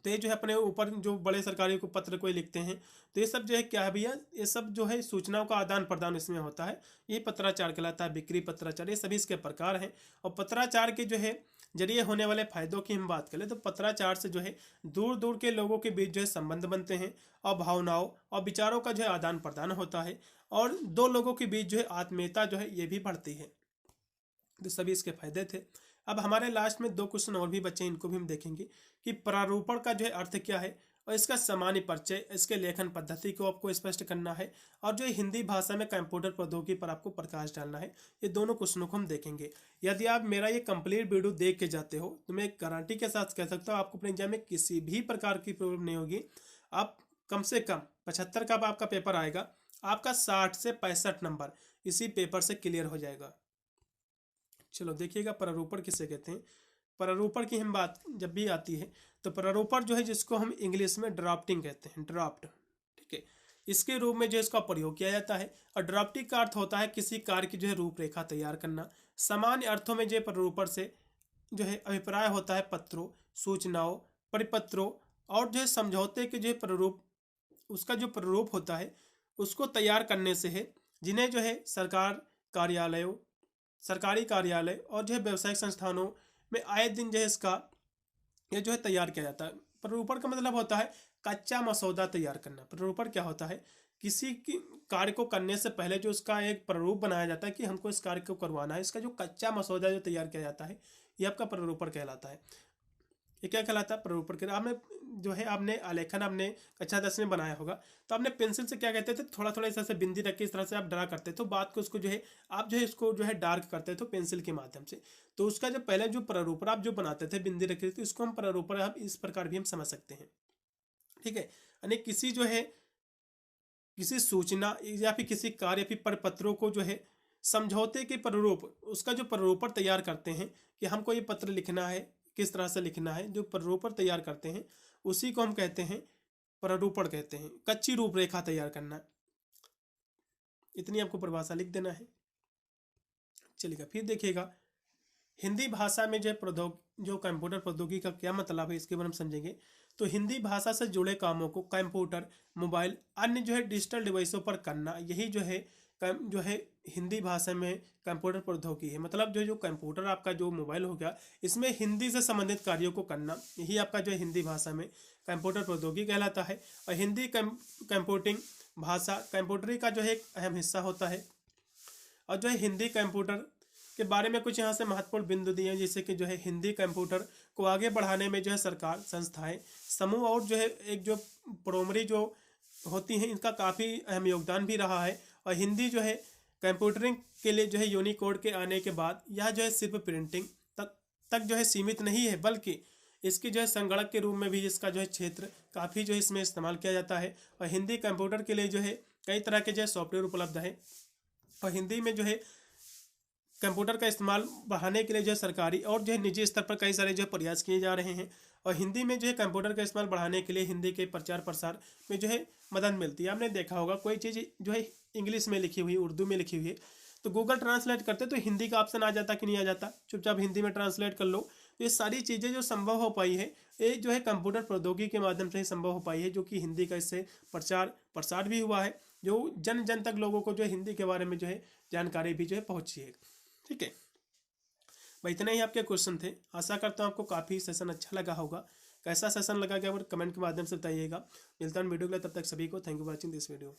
तो ये जो है अपने ऊपर जो बड़े सरकारी को पत्र कोई लिखते हैं, तो ये सब जो है क्या है भैया, ये सब जो है सूचनाओं का आदान प्रदान इसमें होता है। ये पत्राचार कहलाता है। बिक्री पत्राचार, ये सभी इसके प्रकार हैं। और पत्राचार के जो है जरिए होने वाले फायदों की हम बात करें तो पत्राचार से जो है दूर दूर के लोगों के बीच जो है संबंध बनते हैं और भावनाओं और विचारों का जो है आदान प्रदान होता है। और दो लोगों के बीच जो है आत्मीयता जो है ये भी बढ़ती है। तो सभी इसके फायदे थे। अब हमारे लास्ट में 2 क्वेश्चन और भी बचे, इनको भी हम देखेंगे कि प्रारूपण का जो है अर्थ क्या है और इसका सामान्य परिचय, इसके लेखन पद्धति को आपको स्पष्ट करना है, और जो हिंदी भाषा में कंप्यूटर प्रौद्योगिकी पर आपको प्रकाश डालना है। ये दोनों क्वेश्चनों को हम देखेंगे। यदि आप मेरा ये कंप्लीट वीडियो देख के जाते हो तो मैं गारंटी के साथ कह सकता हूँ आपको अपने एग्जाम में किसी भी प्रकार की प्रॉब्लम नहीं होगी। आप कम से कम 75 का आपका पेपर आएगा, आपका 60 से 65 नंबर इसी पेपर से क्लियर हो जाएगा। चलो देखिएगा, प्रारूपण किसे कहते हैं। प्रारूपण की हम बात जब भी आती है तो प्रारूपण जो है जिसको हम इंग्लिश में ड्राफ्टिंग कहते हैं, ड्राफ्ट, ठीक है, इसके रूप में जो इसका प्रयोग किया जाता है। और ड्राफ्टिंग का अर्थ होता है किसी कार्य की जो है रूपरेखा तैयार करना। सामान्य अर्थों में जो प्रारूपण से जो है अभिप्राय होता है पत्रों, सूचनाओं, परिपत्रों और जो है समझौते के जो है प्रारूप, उसका जो प्रारूप होता है उसको तैयार करने से है, जिन्हें जो है सरकारी कार्यालय और जो है व्यावसायिक संस्थानों में आए दिन जो है इसका ये जो है तैयार किया जाता है। प्रारूपण का मतलब होता है कच्चा मसौदा तैयार करना। प्रारूपण क्या होता है, किसी की कार्य को करने से पहले जो उसका एक प्रारूप बनाया जाता है कि हमको इस कार्य को करवाना है, इसका जो कच्चा मसौदा जो तैयार किया जाता है ये आपका प्रारूपण कहलाता है। ये क्या कहलाता है, प्रारूपण के। आपने जो है आपने आलेखन आपने कक्षा 10 में बनाया होगा, तो आपने पेंसिल से क्या कहते थे, थोड़ा थोड़ा इस तरह से बिंदी रख के इस तरह से आप ड्रा करते थे, तो बात को उसको जो है आप जो है इसको जो है डार्क करते थे पेंसिल के माध्यम से। तो उसका जो पहले जो प्रारूपण आप जो बनाते थे बिंदी रखते थे, तो इसको हम प्रारूपण हम इस प्रकार भी हम समझ सकते हैं, ठीक है। यानी किसी जो है किसी सूचना या फिर किसी कार्य या फिर प्रपत्रों को जो है समझौते के प्रारूप, उसका जो प्रारूपण तैयार करते हैं कि हमको ये पत्र लिखना है, किस तरह से लिखना है, जो प्रारूपण तैयार करते हैं उसी को हम कहते हैं प्रारूपण कहते हैं। कच्ची रूपरेखा तैयार करना, इतनी आपको परिभाषा लिख देना है। चलिएगा फिर देखिएगा, हिंदी भाषा में जो कंप्यूटर प्रौद्योगिकी का क्या मतलब है इसके बारे में समझेंगे। तो हिंदी भाषा से जुड़े कामों को कंप्यूटर, मोबाइल, अन्य जो है डिजिटल डिवाइसों पर करना, यही जो है हिंदी भाषा में कंप्यूटर प्रौद्योगिकी है। मतलब जो कंप्यूटर आपका जो मोबाइल हो गया, इसमें हिंदी से संबंधित कार्यों को करना, यही आपका जो है हिंदी भाषा में कंप्यूटर प्रौद्योगिकी कहलाता है। और हिंदी कंप्यूटिंग भाषा कंप्यूटरी का जो है एक अहम हिस्सा होता है। और जो है हिंदी कंप्यूटर के बारे में कुछ यहाँ से महत्वपूर्ण बिंदु दिए हैं, जैसे कि जो है हिंदी कंप्यूटर को आगे बढ़ाने में जो है सरकार, संस्थाएं, समूह और जो है एक जो प्रोमरी जो होती हैं इनका काफ़ी अहम योगदान भी रहा है। और हिंदी जो है कंप्यूटरिंग के लिए जो है यूनिकोड के आने के बाद यह जो है सिर्फ प्रिंटिंग तक जो है सीमित नहीं है, बल्कि इसकी जो है संगणक के रूप में भी इसका जो है क्षेत्र काफ़ी जो है इसमें इस्तेमाल किया जाता है। और हिंदी कंप्यूटर के लिए जो है कई तरह के जो है सॉफ्टवेयर उपलब्ध है। और हिंदी में जो है कंप्यूटर का इस्तेमाल बढ़ाने के लिए जो है सरकारी और जो है निजी स्तर पर कई सारे जो है प्रयास किए जा रहे हैं। और हिंदी में जो है कंप्यूटर का इस्तेमाल बढ़ाने के लिए हिंदी के प्रचार प्रसार में जो है मदद मिलती है। आपने देखा होगा कोई चीज़ जो है इंग्लिश में लिखी हुई, उर्दू में लिखी हुई है, तो गूगल ट्रांसलेट करते तो हिंदी का ऑप्शन आ जाता कि नहीं आ जाता, चुपचाप हिंदी में ट्रांसलेट कर लो। तो ये सारी चीज़ें जो संभव हो पाई है ये जो है कंप्यूटर प्रौद्योगिकी के माध्यम से ही संभव हो पाई है, जो कि हिंदी का इससे प्रचार प्रसार भी हुआ है, जो जन जन तक लोगों को जो है हिंदी के बारे में जो है जानकारी भी जो है पहुँची है, ठीक है भाई। इतने ही आपके क्वेश्चन थे। आशा करता हूँ आपको काफ़ी सेशन अच्छा लगा होगा। कैसा सेशन लगा क्या कमेंट के माध्यम से बताइएगा। मिलता हूँ वीडियो के लिए, तब तक सभी को thank you for watching this video.